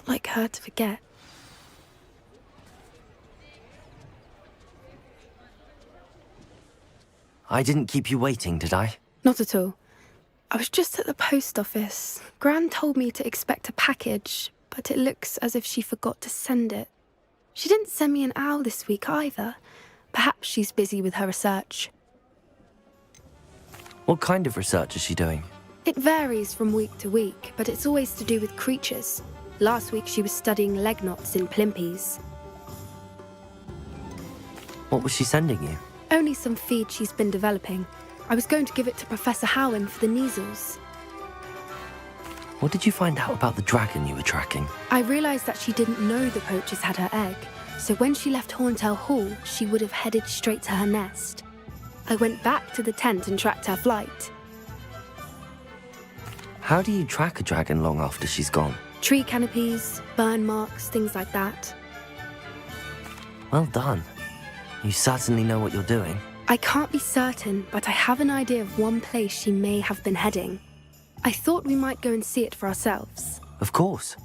like her to forget. I didn't keep you waiting, did I? Not at all. I was just at the post office. Gran told me to expect a package, but it looks as if she forgot to send it. She didn't send me an owl this week either. Perhaps she's busy with her research. What kind of research is she doing? It varies from week to week, but it's always to do with creatures. Last week she was studying leg knots in plimpies. What was she sending you? Only some feed she's been developing. I was going to give it to Professor Howen for the measles. What did you find out about the dragon you were tracking? I realised that she didn't know the poachers had her egg, so when she left Horntail Hall, she would have headed straight to her nest. I went back to the tent and tracked her flight. How do you track a dragon long after she's gone? Tree canopies, burn marks, things like that. Well done. You certainly know what you're doing. I can't be certain, but I have an idea of one place she may have been heading. I thought we might go and see it for ourselves. Of course.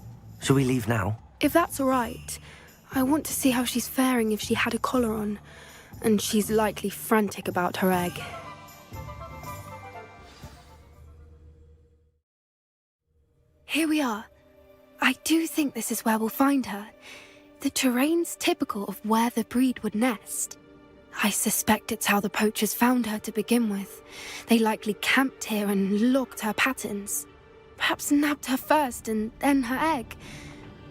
Shall we leave now? If that's all right, I want to see how she's faring if she had a collar on. And she's likely frantic about her egg. Here we are. I do think this is where we'll find her. The terrain's typical of where the breed would nest. I suspect it's how the poachers found her to begin with. They likely camped here and logged her patterns. Perhaps nabbed her first and then her egg.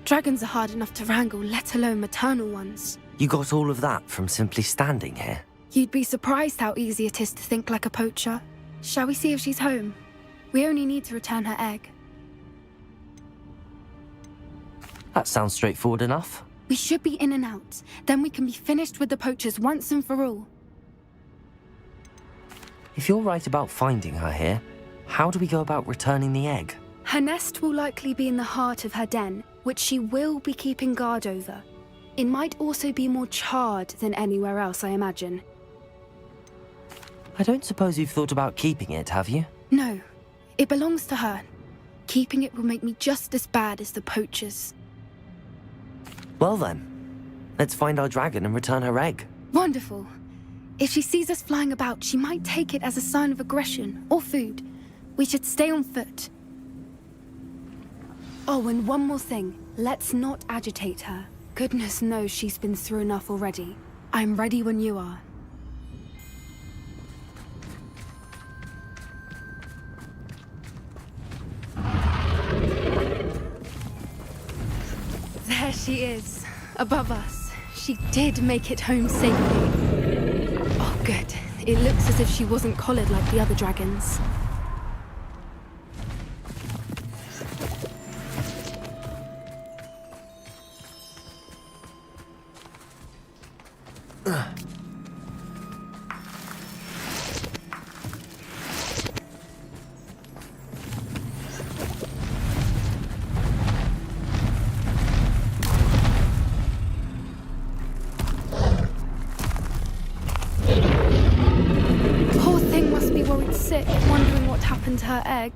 Dragons are hard enough to wrangle, let alone maternal ones. You got all of that from simply standing here? You'd be surprised how easy it is to think like a poacher. Shall we see if she's home? We only need to return her egg. That sounds straightforward enough. We should be in and out. Then we can be finished with the poachers once and for all. If you're right about finding her here, how do we go about returning the egg? Her nest will likely be in the heart of her den, which she will be keeping guard over. It might also be more charred than anywhere else, I imagine. I don't suppose you've thought about keeping it, have you? No. It belongs to her. Keeping it will make me just as bad as the poachers. Well then, let's find our dragon and return her egg. Wonderful. If she sees us flying about, she might take it as a sign of aggression or food. We should stay on foot. Oh, and one more thing. Let's not agitate her. Goodness knows she's been through enough already. I'm ready when you are. There she is, above us. She did make it home safely. Oh, good. It looks as if she wasn't collared like the other dragons. Poor thing must be worried sick, wondering what happened to her egg.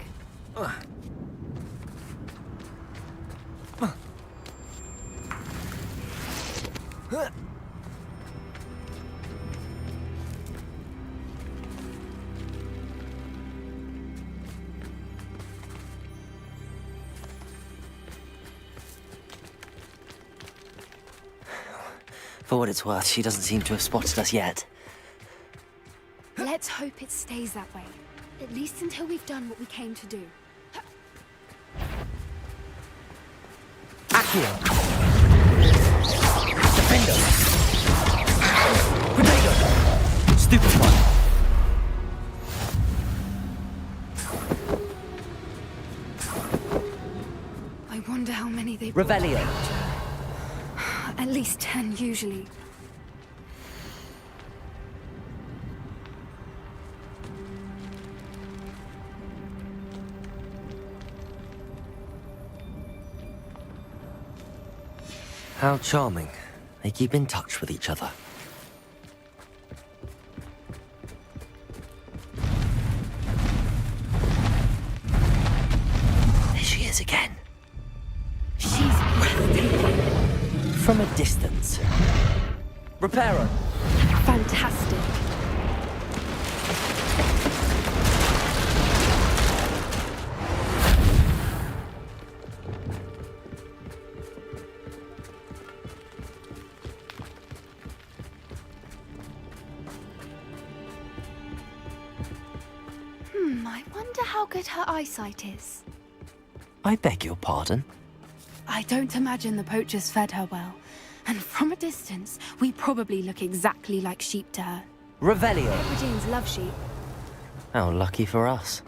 For what it's worth, she doesn't seem to have spotted us yet. Let's hope it stays that way. At least until we've done what we came to do. Accio! Defender! Potato! Stupid one! I wonder how many they... Revelio! At least 10, usually. How charming. They keep in touch with each other. There she is again. She's from a distance. Reparo. Fantastic. I wonder how good her eyesight is. I beg your pardon? I don't imagine the poachers fed her well. And from a distance, we probably look exactly like sheep to her. Revelio. Equigenes love sheep. How lucky for us.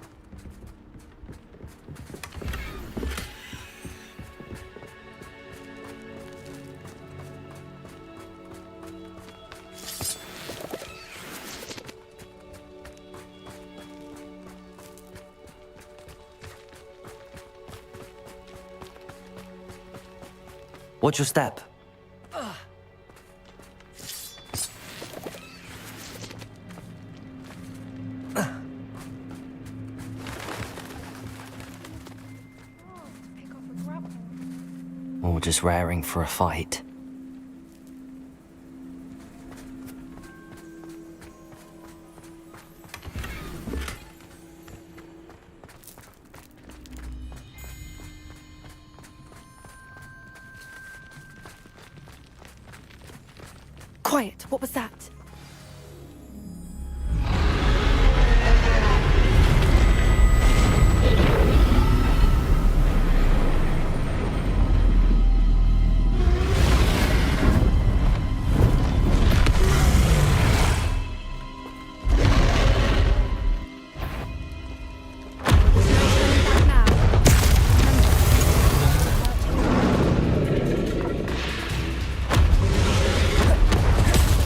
Watch your step. Or just raring for a fight. Quiet, what was that?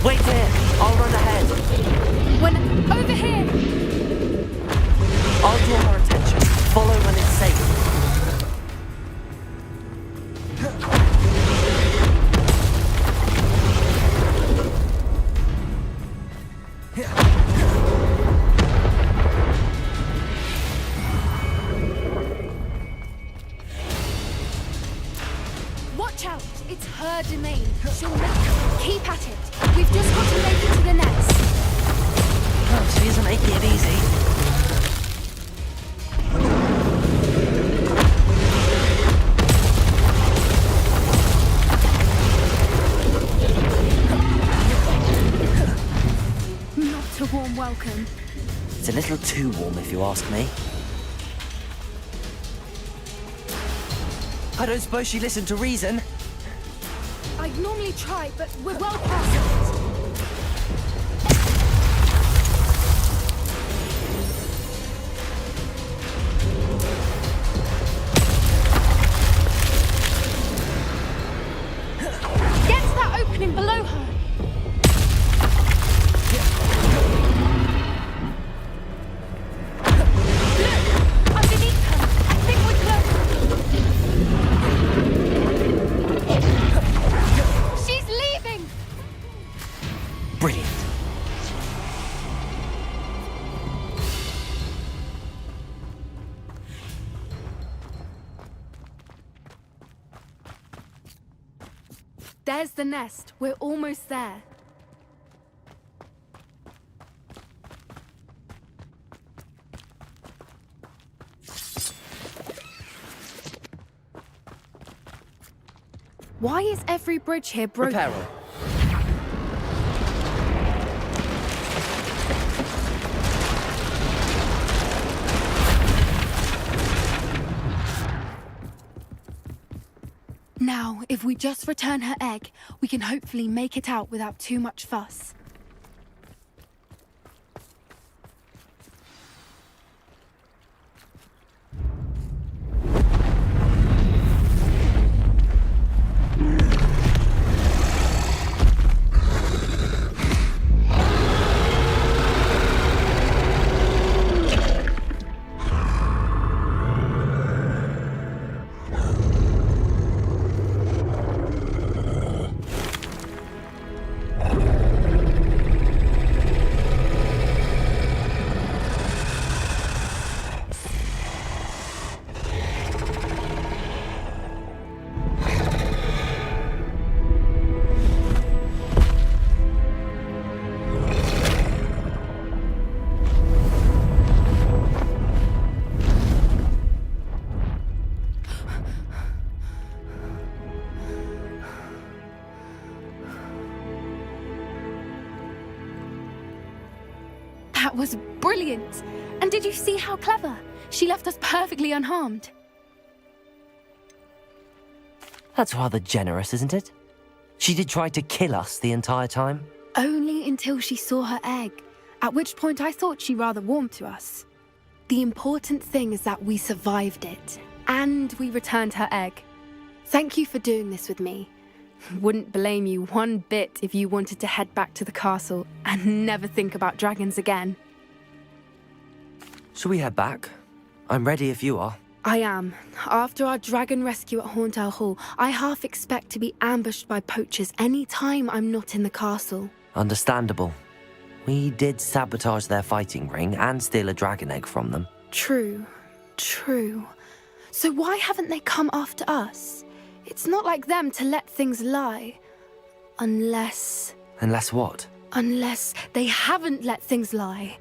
Wait here! I'll run ahead. Over here! I'll draw her attention. Follow when it's safe. Watch out! It's her domain. She'll make it. Keep at it. We've just got to make it to the nest. Oh, she isn't making it easy. Not a warm welcome. It's a little too warm, if you ask me. I don't suppose she listened to reason. I'd normally try, but we're well past it. Get to that opening below her. Look! Underneath her. I think we're close. She's leaving! Brilliant. There's the nest. We're almost there. Why is every bridge here broken? Reparo. Now, if we just return her egg, we can hopefully make it out without too much fuss. was brilliant. And did you see how clever? She left us perfectly unharmed. That's rather generous, isn't it? She did try to kill us the entire time. Only until she saw her egg, at which point I thought she rather warmed to us. The important thing is that we survived it, and we returned her egg. Thank you for doing this with me. Wouldn't blame you one bit if you wanted to head back to the castle and never think about dragons again. Shall we head back? I'm ready if you are. I am. After our dragon rescue at Hauntow Hall, I half expect to be ambushed by poachers any time I'm not in the castle. Understandable. We did sabotage their fighting ring and steal a dragon egg from them. True. So why haven't they come after us? It's not like them to let things lie. Unless what? Unless they haven't let things lie.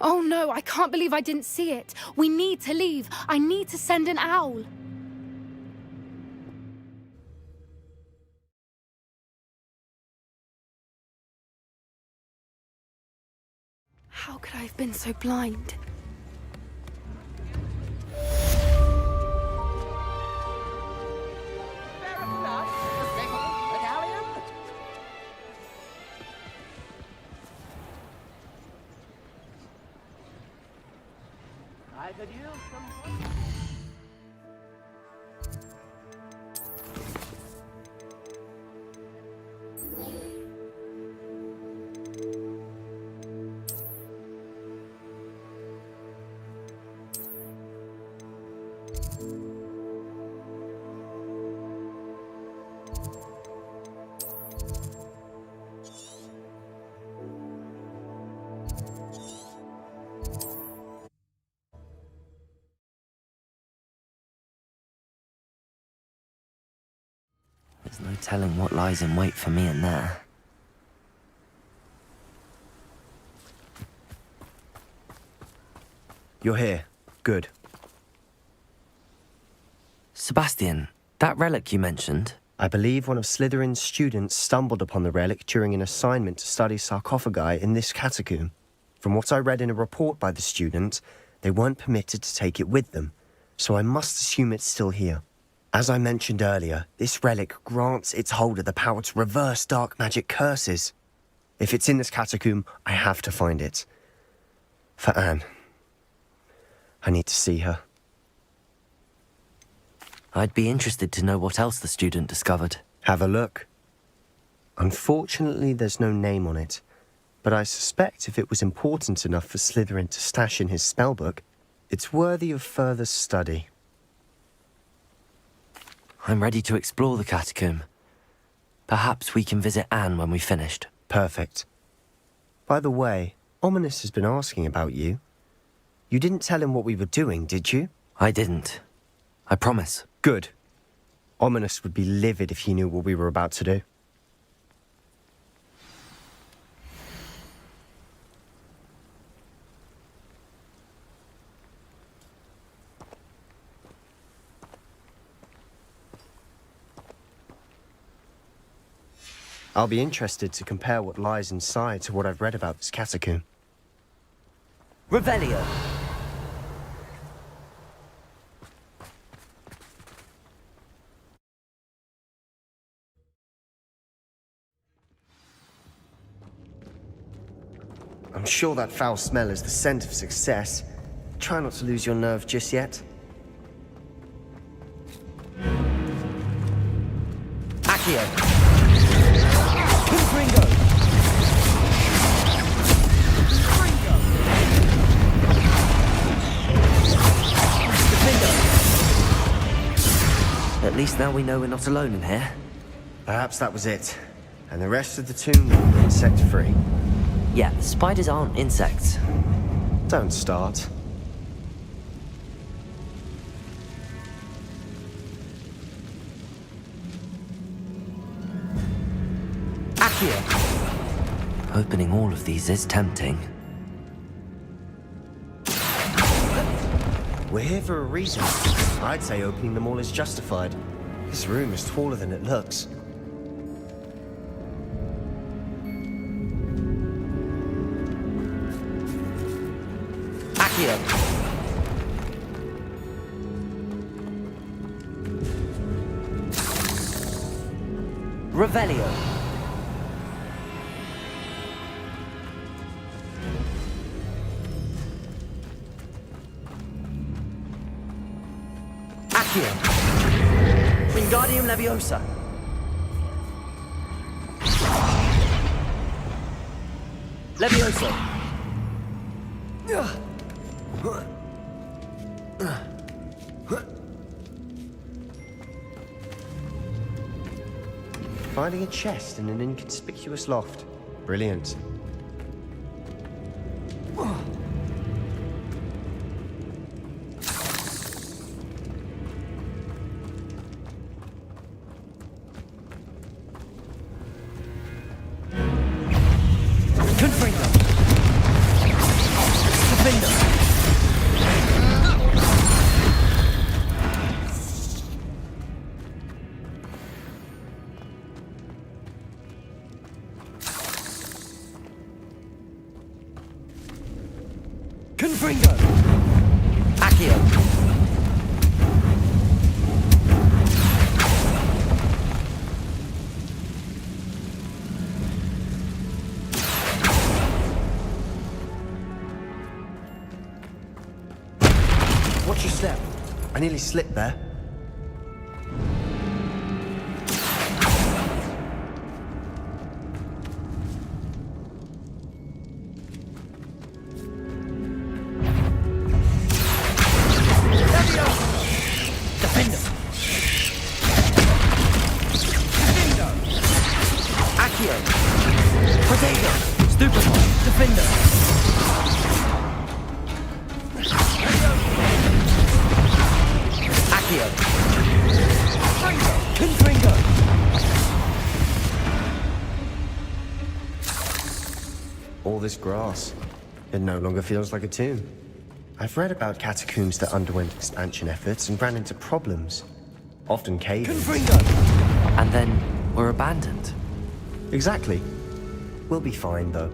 Oh no, I can't believe I didn't see it. We need to leave. I need to send an owl. How could I have been so blind? I could use some... There's no telling what lies in wait for me in there. You're here. Good. Sebastian, that relic you mentioned? I believe one of Slytherin's students stumbled upon the relic during an assignment to study sarcophagi in this catacomb. From what I read in a report by the student, they weren't permitted to take it with them, so I must assume it's still here. As I mentioned earlier, this relic grants its holder the power to reverse dark magic curses. If it's in this catacomb, I have to find it. For Anne. I need to see her. I'd be interested to know what else the student discovered. Have a look. Unfortunately, there's no name on it, but I suspect if it was important enough for Slytherin to stash in his spellbook, it's worthy of further study. I'm ready to explore the catacomb. Perhaps we can visit Anne when we've finished. Perfect. By the way, Ominous has been asking about you. You didn't tell him what we were doing, did you? I didn't. I promise. Good. Ominous would be livid if he knew what we were about to do. I'll be interested to compare what lies inside to what I've read about this catacomb. Revelio! I'm sure that foul smell is the scent of success. Try not to lose your nerve just yet. Accio! At least now we know we're not alone in here. Perhaps that was it. And the rest of the tomb will be insect-free. Yeah, the spiders aren't insects. Don't start. Accio! Opening all of these is tempting. We're here for a reason. I'd say opening them all is justified. This room is taller than it looks. Accio. Revelio. Accio. Wingardium Leviosa. Levioso. Finding a chest in an inconspicuous loft. Brilliant. Confringo! Accio! Watch your step. I nearly slipped there. All this grass. It no longer feels like a tomb. I've read about catacombs that underwent expansion efforts and ran into problems. Often cave-ins. And then were abandoned. Exactly. We'll be fine, though.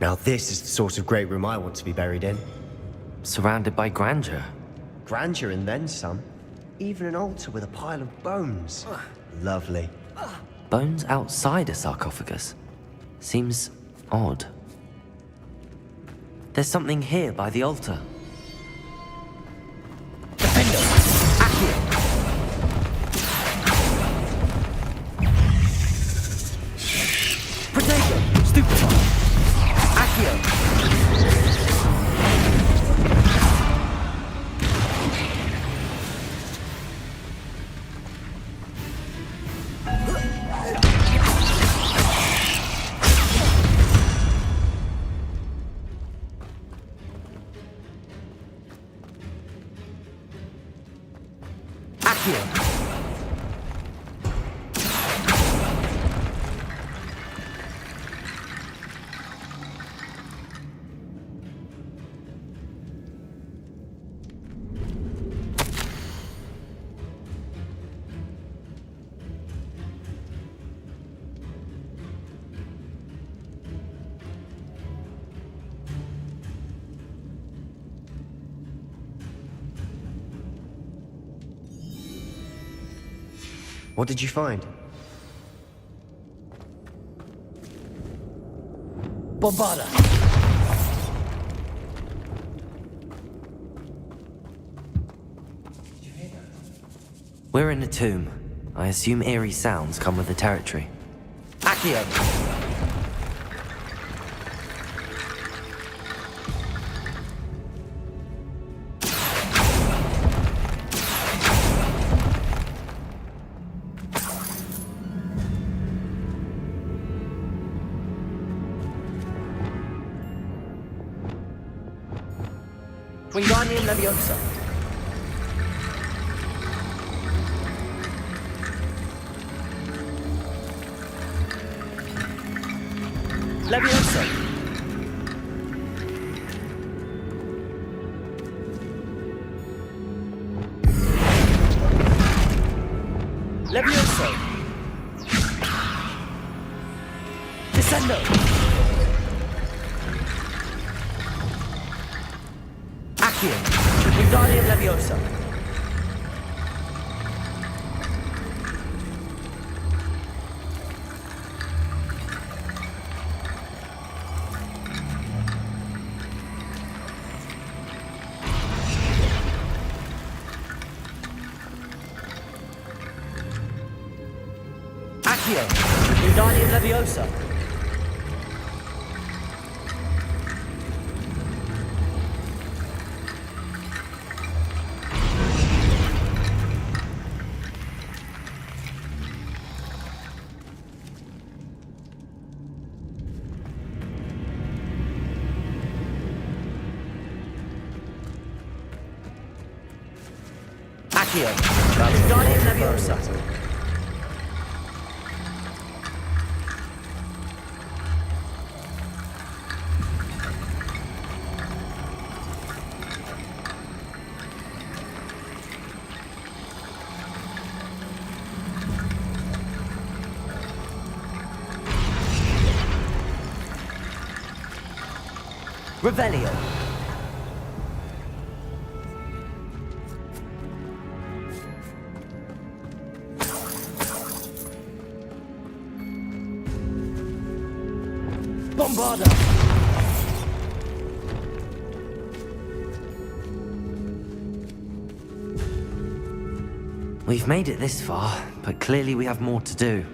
Now this is the sort of great room I want to be buried in. Surrounded by grandeur. Grandeur and then some. Even an altar with a pile of bones. Lovely. Bones outside a sarcophagus. Seems odd. There's something here by the altar. Defendo! Accio! Protego! Stupefy! Accio! What did you find? Bombarda! We're in a tomb. I assume eerie sounds come with the territory. Accio! Wingardium Leviosa. Leviosa. Leviosa. Descendo. Accio. Wingardium Leviosa. Accio. Wingardium Leviosa. Accio. Wingardium Leviosa. Revelio. Bombarda. We've made it this far, but clearly we have more to do.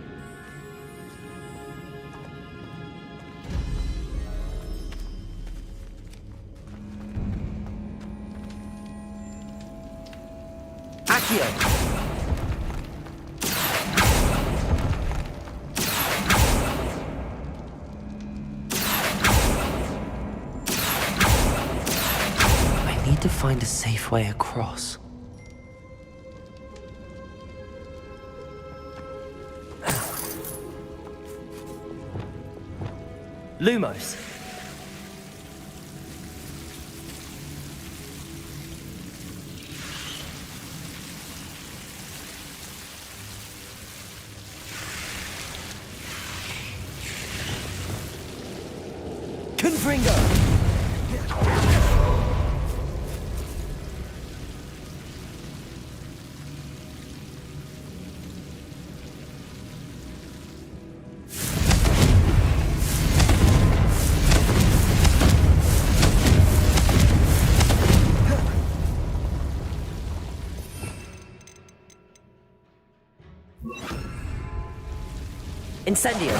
Accio. I need to find a safe way across. Lumos. Confringo. Incendio.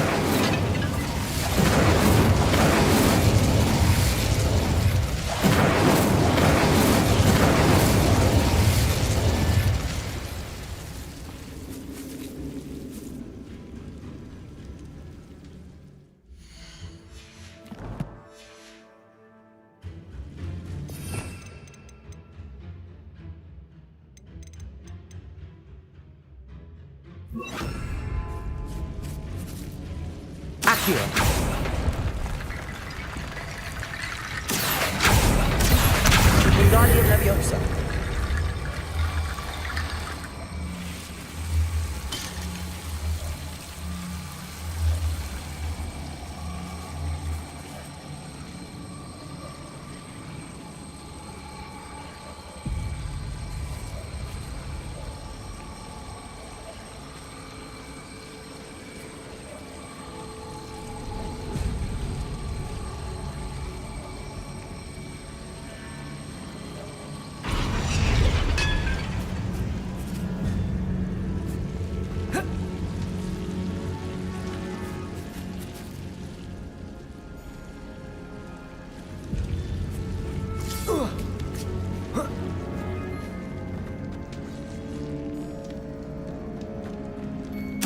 Accio. Wingardium Leviosa.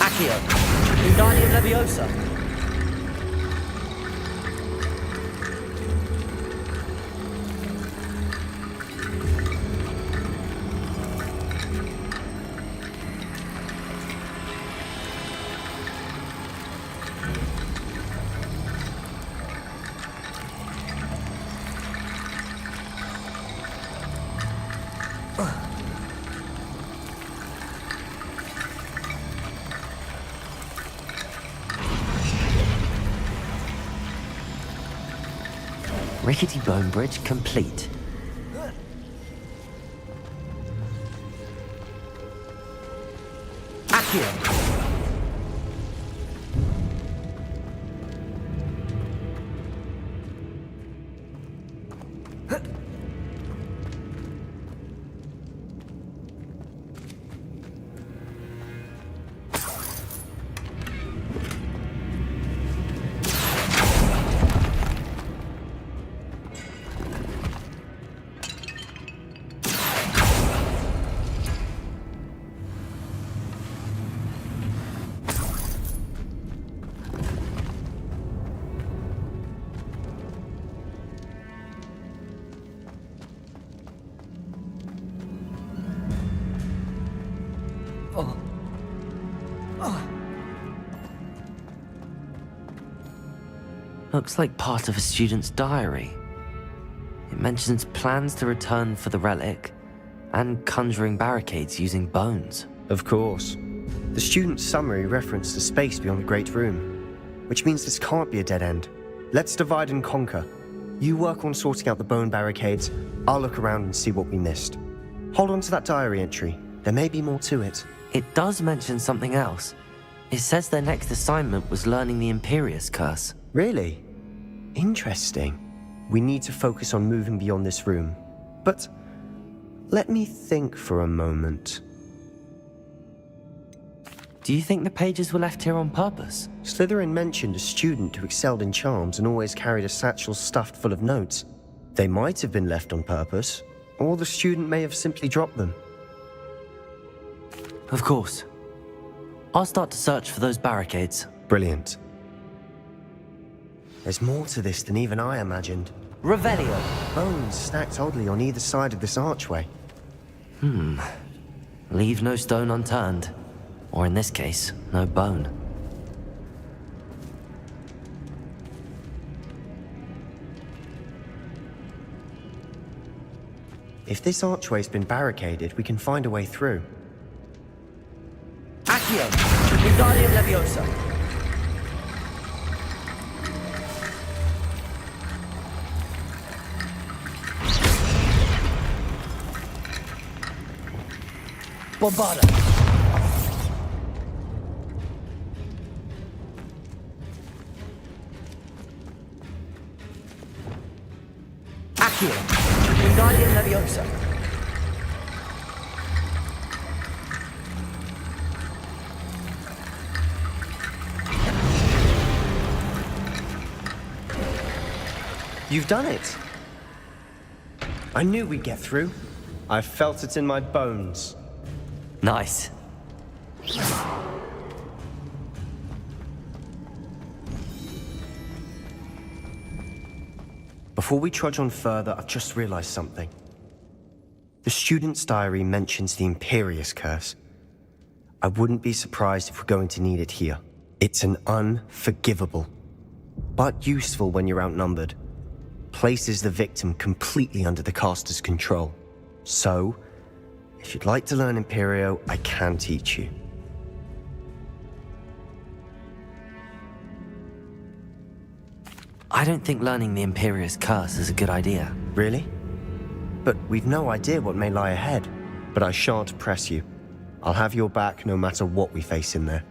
Accio. Wingardium Leviosa. Rickety bone bridge complete. Accio! Looks like part of a student's diary. It mentions plans to return for the relic and conjuring barricades using bones. Of course. The student's summary referenced the space beyond the Great Room, which means this can't be a dead end. Let's divide and conquer. You work on sorting out the bone barricades, I'll look around and see what we missed. Hold on to that diary entry. There may be more to it. It does mention something else. It says their next assignment was learning the Imperius Curse. Really? Interesting. We need to focus on moving beyond this room. But let me think for a moment. Do you think the pages were left here on purpose? Slytherin mentioned a student who excelled in charms and always carried a satchel stuffed full of notes. They might have been left on purpose, or the student may have simply dropped them. Of course. I'll start to search for those barricades. Brilliant. There's more to this than even I imagined. Revelio. Bones stacked oddly on either side of this archway. Leave no stone unturned. Or in this case, no bone. If this archway's been barricaded, we can find a way through. Accio! Wingardium Leviosa! Bombarda! Accio! Wingardium Leviosa! You've done it! I knew we'd get through. I felt it in my bones. Nice. Before we trudge on further, I've just realized something. The student's diary mentions the Imperius Curse. I wouldn't be surprised if we're going to need it here. It's an unforgivable, but useful when you're outnumbered. Places the victim completely under the caster's control. So, if you'd like to learn Imperio, I can teach you. I don't think learning the Imperius Curse is a good idea. Really? But we've no idea what may lie ahead. But I shan't press you. I'll have your back no matter what we face in there.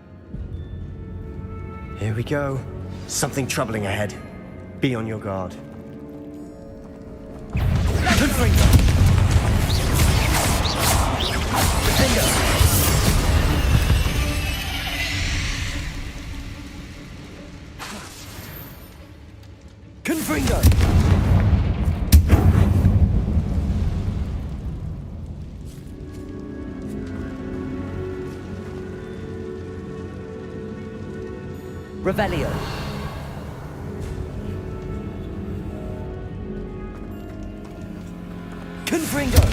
Here we go. Something troubling ahead. Be on your guard. Confringo! Revelio. Confringo!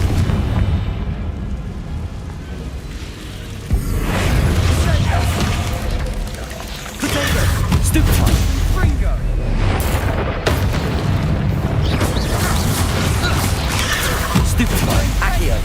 Potato! Stupefy! Fringo! Stupefy! Accio!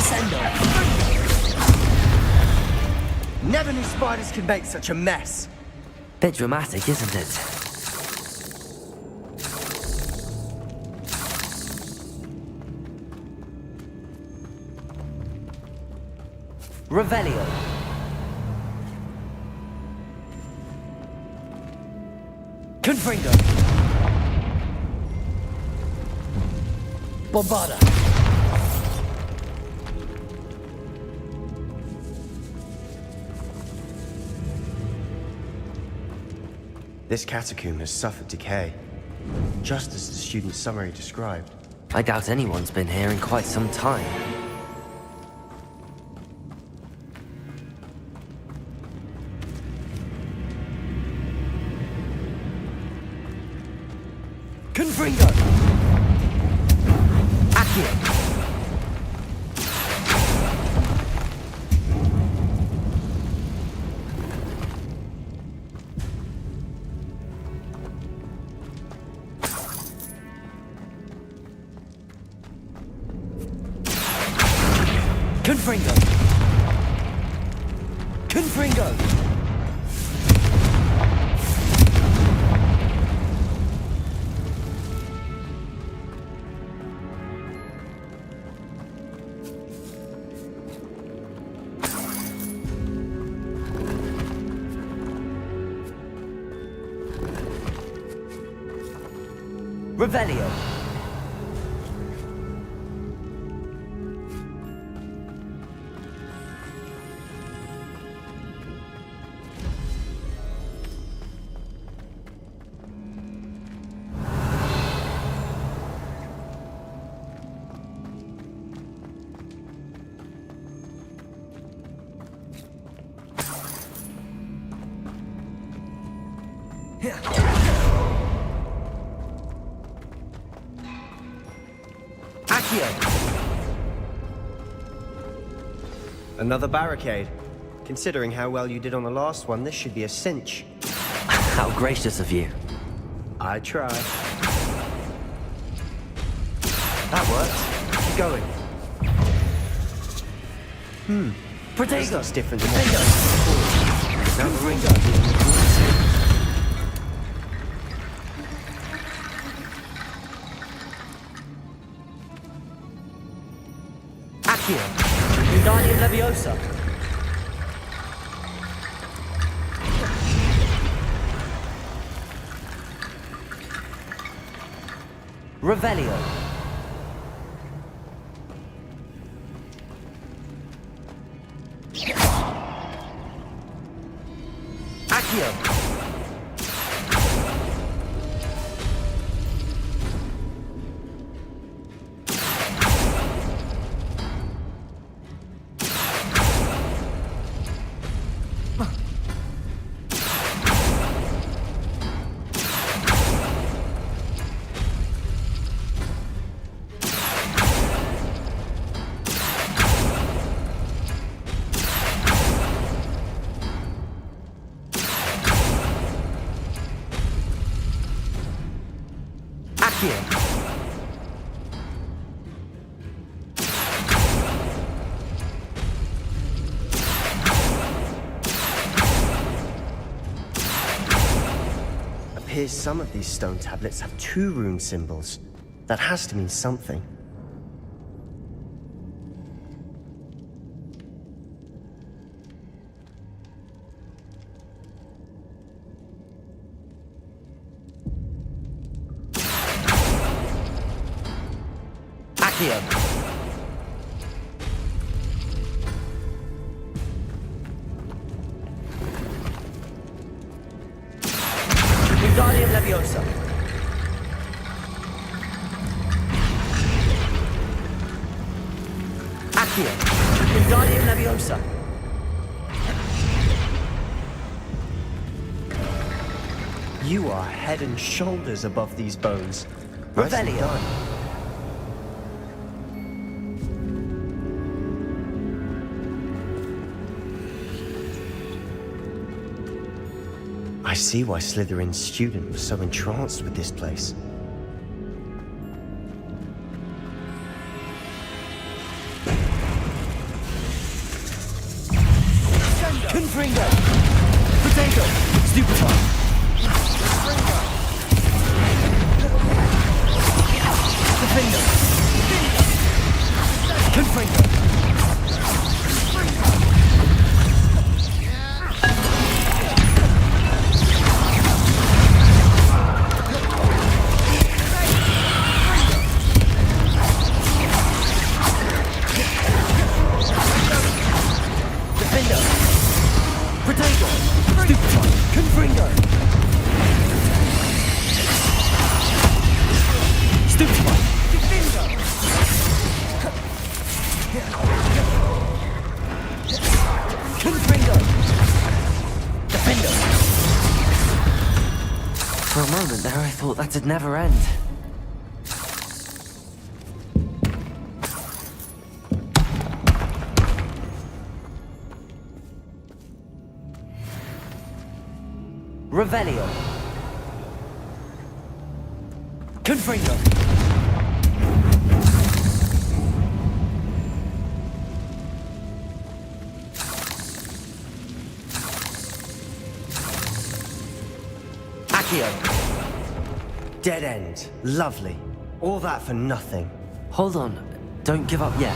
Crescendo! Never knew spiders could make such a mess. Bit dramatic, isn't it? Revelio. Confringo. Bombada. This catacomb has suffered decay, just as the student's summary described. I doubt anyone's been here in quite some time. Confringo. Accio. Confringo. Confringo. Revelio. Another barricade. Considering how well you did on the last one, this should be a cinch. How gracious of you. I tried. That worked. Keep going. Protego. That's different than Accio. Wingardium Leviosa. Revelio. Accio. Appears some of these stone tablets have 2 rune symbols. That has to mean something. Accio. Wingardium Leviosa. Accio. Wingardium Leviosa. You are head and shoulders above these bones. Revelio. I see why Slytherin's student was so entranced with this place. Confringo! Potato! Stupefy! Defender! Confringo! For a moment there, I thought that'd never end. Revelio. Confringo. Accio. Dead end. Lovely. All that for nothing. Hold on. Don't give up yet.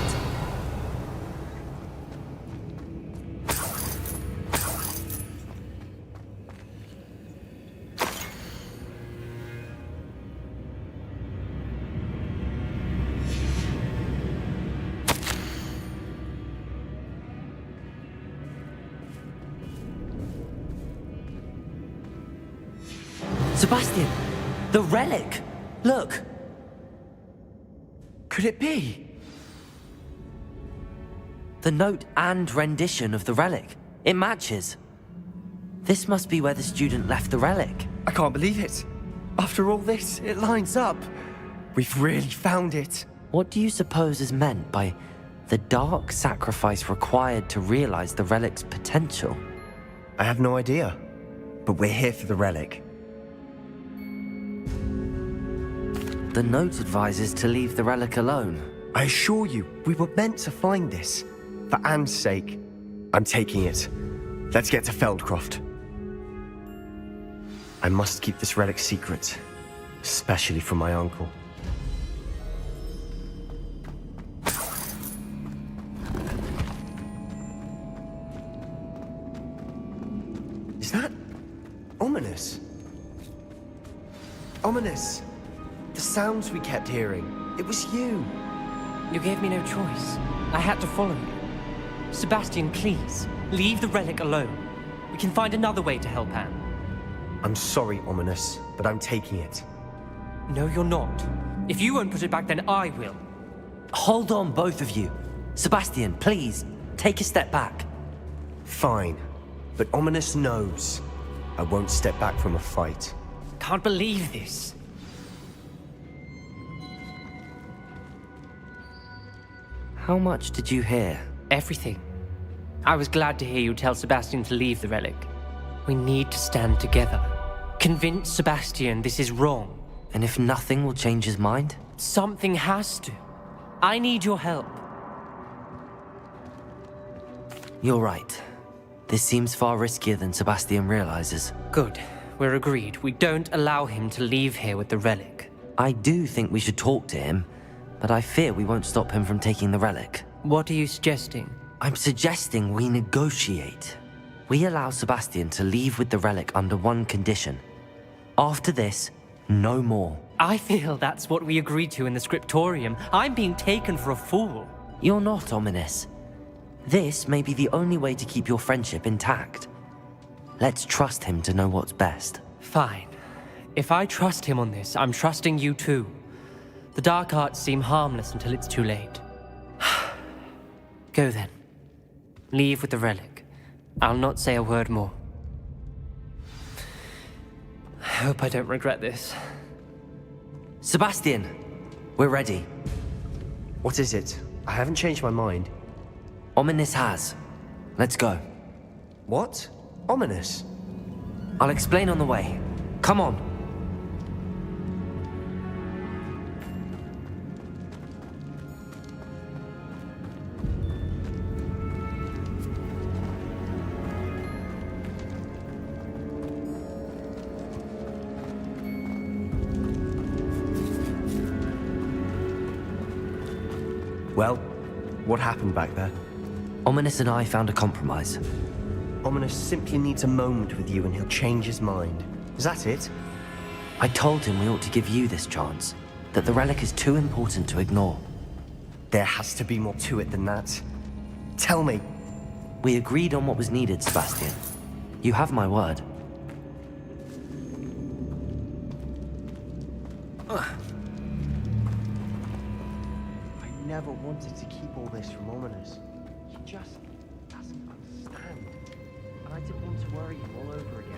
Sebastian! The relic! Look! Could it be? The note and rendition of the relic. It matches. This must be where the student left the relic. I can't believe it. After all this, it lines up. We've really found it. What do you suppose is meant by the dark sacrifice required to realize the relic's potential? I have no idea. But we're here for the relic. The note advises to leave the relic alone. I assure you, we were meant to find this. For Anne's sake. I'm taking it. Let's get to Feldcroft. I must keep this relic secret. Especially from my uncle. Is that ominous? Ominous. The sounds we kept hearing. It was you. You gave me no choice. I had to follow you. Sebastian, please, leave the relic alone. We can find another way to help Anne. I'm sorry, Ominous, but I'm taking it. No, you're not. If you won't put it back, then I will. Hold on, both of you. Sebastian, please, take a step back. Fine. But Ominous knows. I won't step back from a fight. Can't believe this. How much did you hear? Everything. I was glad to hear you tell Sebastian to leave the relic. We need to stand together. Convince Sebastian this is wrong. And if nothing will change his mind? Something has to. I need your help. You're right. This seems far riskier than Sebastian realizes. Good. We're agreed. We don't allow him to leave here with the relic. I do think we should talk to him, but I fear we won't stop him from taking the relic. What are you suggesting? I'm suggesting we negotiate. We allow Sebastian to leave with the relic under one condition. After this, no more. I feel that's what we agreed to in the scriptorium. I'm being taken for a fool. You're not, Ominous. This may be the only way to keep your friendship intact. Let's trust him to know what's best. Fine. If I trust him on this, I'm trusting you too. The dark arts seem harmless until it's too late. Go then. Leave with the relic. I'll not say a word more. I hope I don't regret this. Sebastian, we're ready. What is it? I haven't changed my mind. Ominous has. Let's go. What? Ominous? I'll explain on the way. Come on. Well, what happened back there? Ominous and I found a compromise. Ominous simply needs a moment with you and he'll change his mind. Is that it? I told him we ought to give you this chance, that the relic is too important to ignore. There has to be more to it than that. Tell me. We agreed on what was needed, Sebastian. You have my word. I never wanted to keep all this from Ominous. He just doesn't understand. And I didn't want to worry him all over again.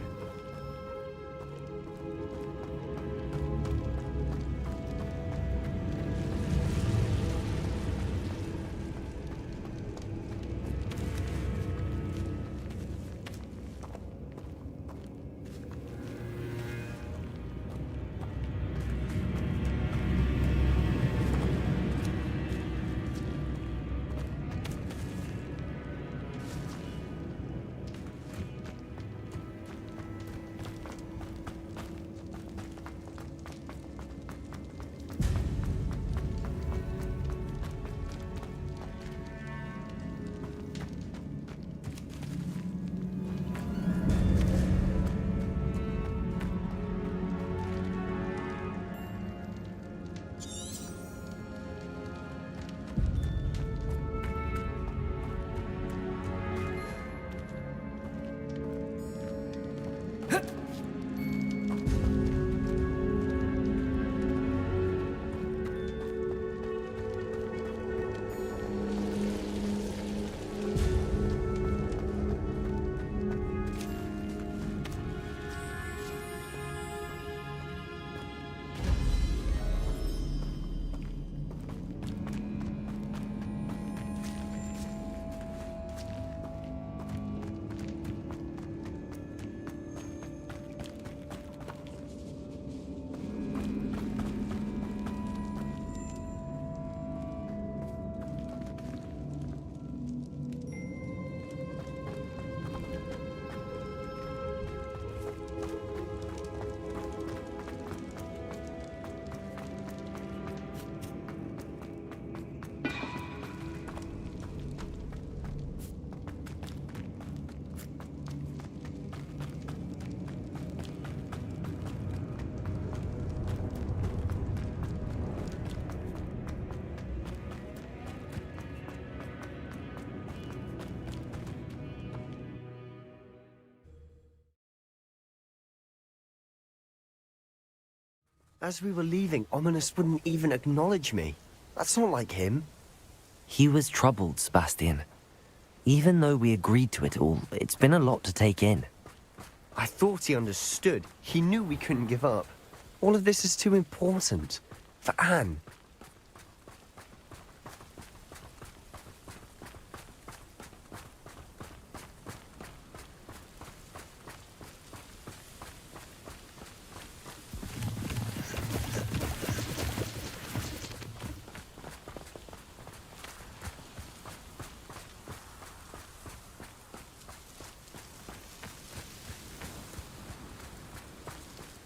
As we were leaving, Ominous wouldn't even acknowledge me. That's not like him. He was troubled, Sebastian. Even though we agreed to it all, it's been a lot to take in. I thought he understood. He knew we couldn't give up. All of this is too important. For Anne.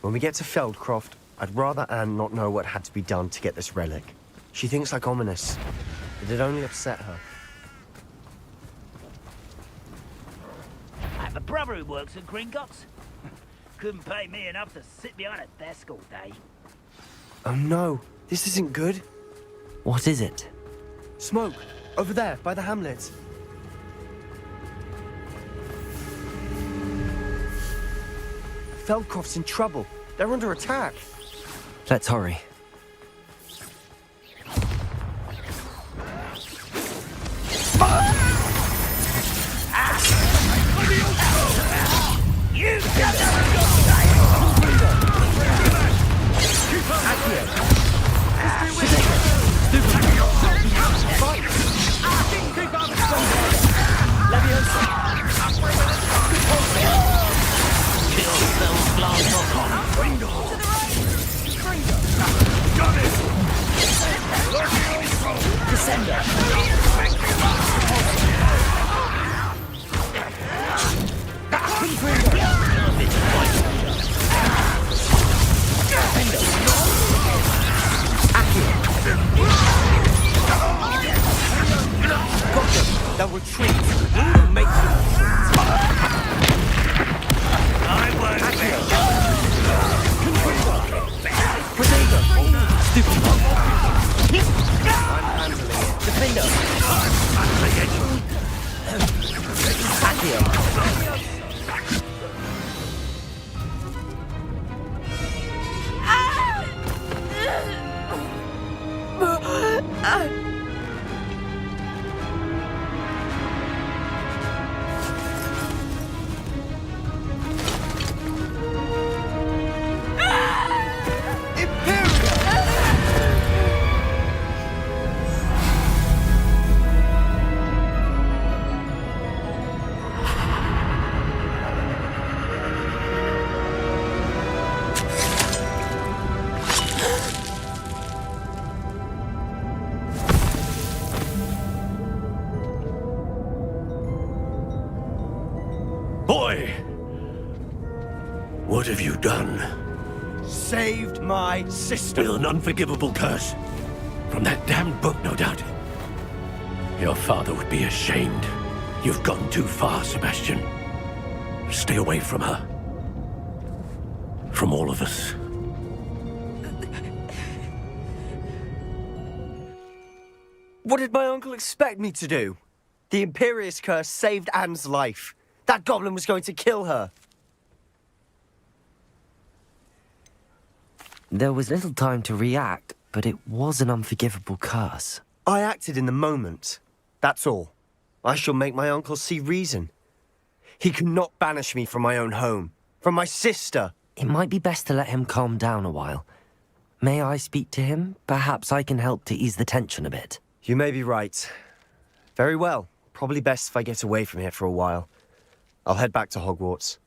When we get to Feldcroft, I'd rather Anne not know what had to be done to get this relic. She thinks like Ominous. It'd only upset her. I have a brother who works at Gringotts. Couldn't pay me enough to sit behind a desk all day. Oh no, this isn't good. What is it? Smoke, over there, by the hamlet. Feldcroft's in trouble. They're under attack. Let's hurry. Kill those blonde. They'll retreat. We'll make them I won't Stupid. I'm handling it. Defender. I'm handling it. Accio. Boy! What have you done? Saved my sister. With an unforgivable curse. From that damned book, no doubt. Your father would be ashamed. You've gone too far, Sebastian. Stay away from her. From all of us. What did my uncle expect me to do? The Imperious curse saved Anne's life. That goblin was going to kill her. There was little time to react, but it was an unforgivable curse. I acted in the moment. That's all. I shall make my uncle see reason. He cannot banish me from my own home, from my sister. It might be best to let him calm down a while. May I speak to him? Perhaps I can help to ease the tension a bit. You may be right. Very well. Probably best if I get away from here for a while. I'll head back to Hogwarts.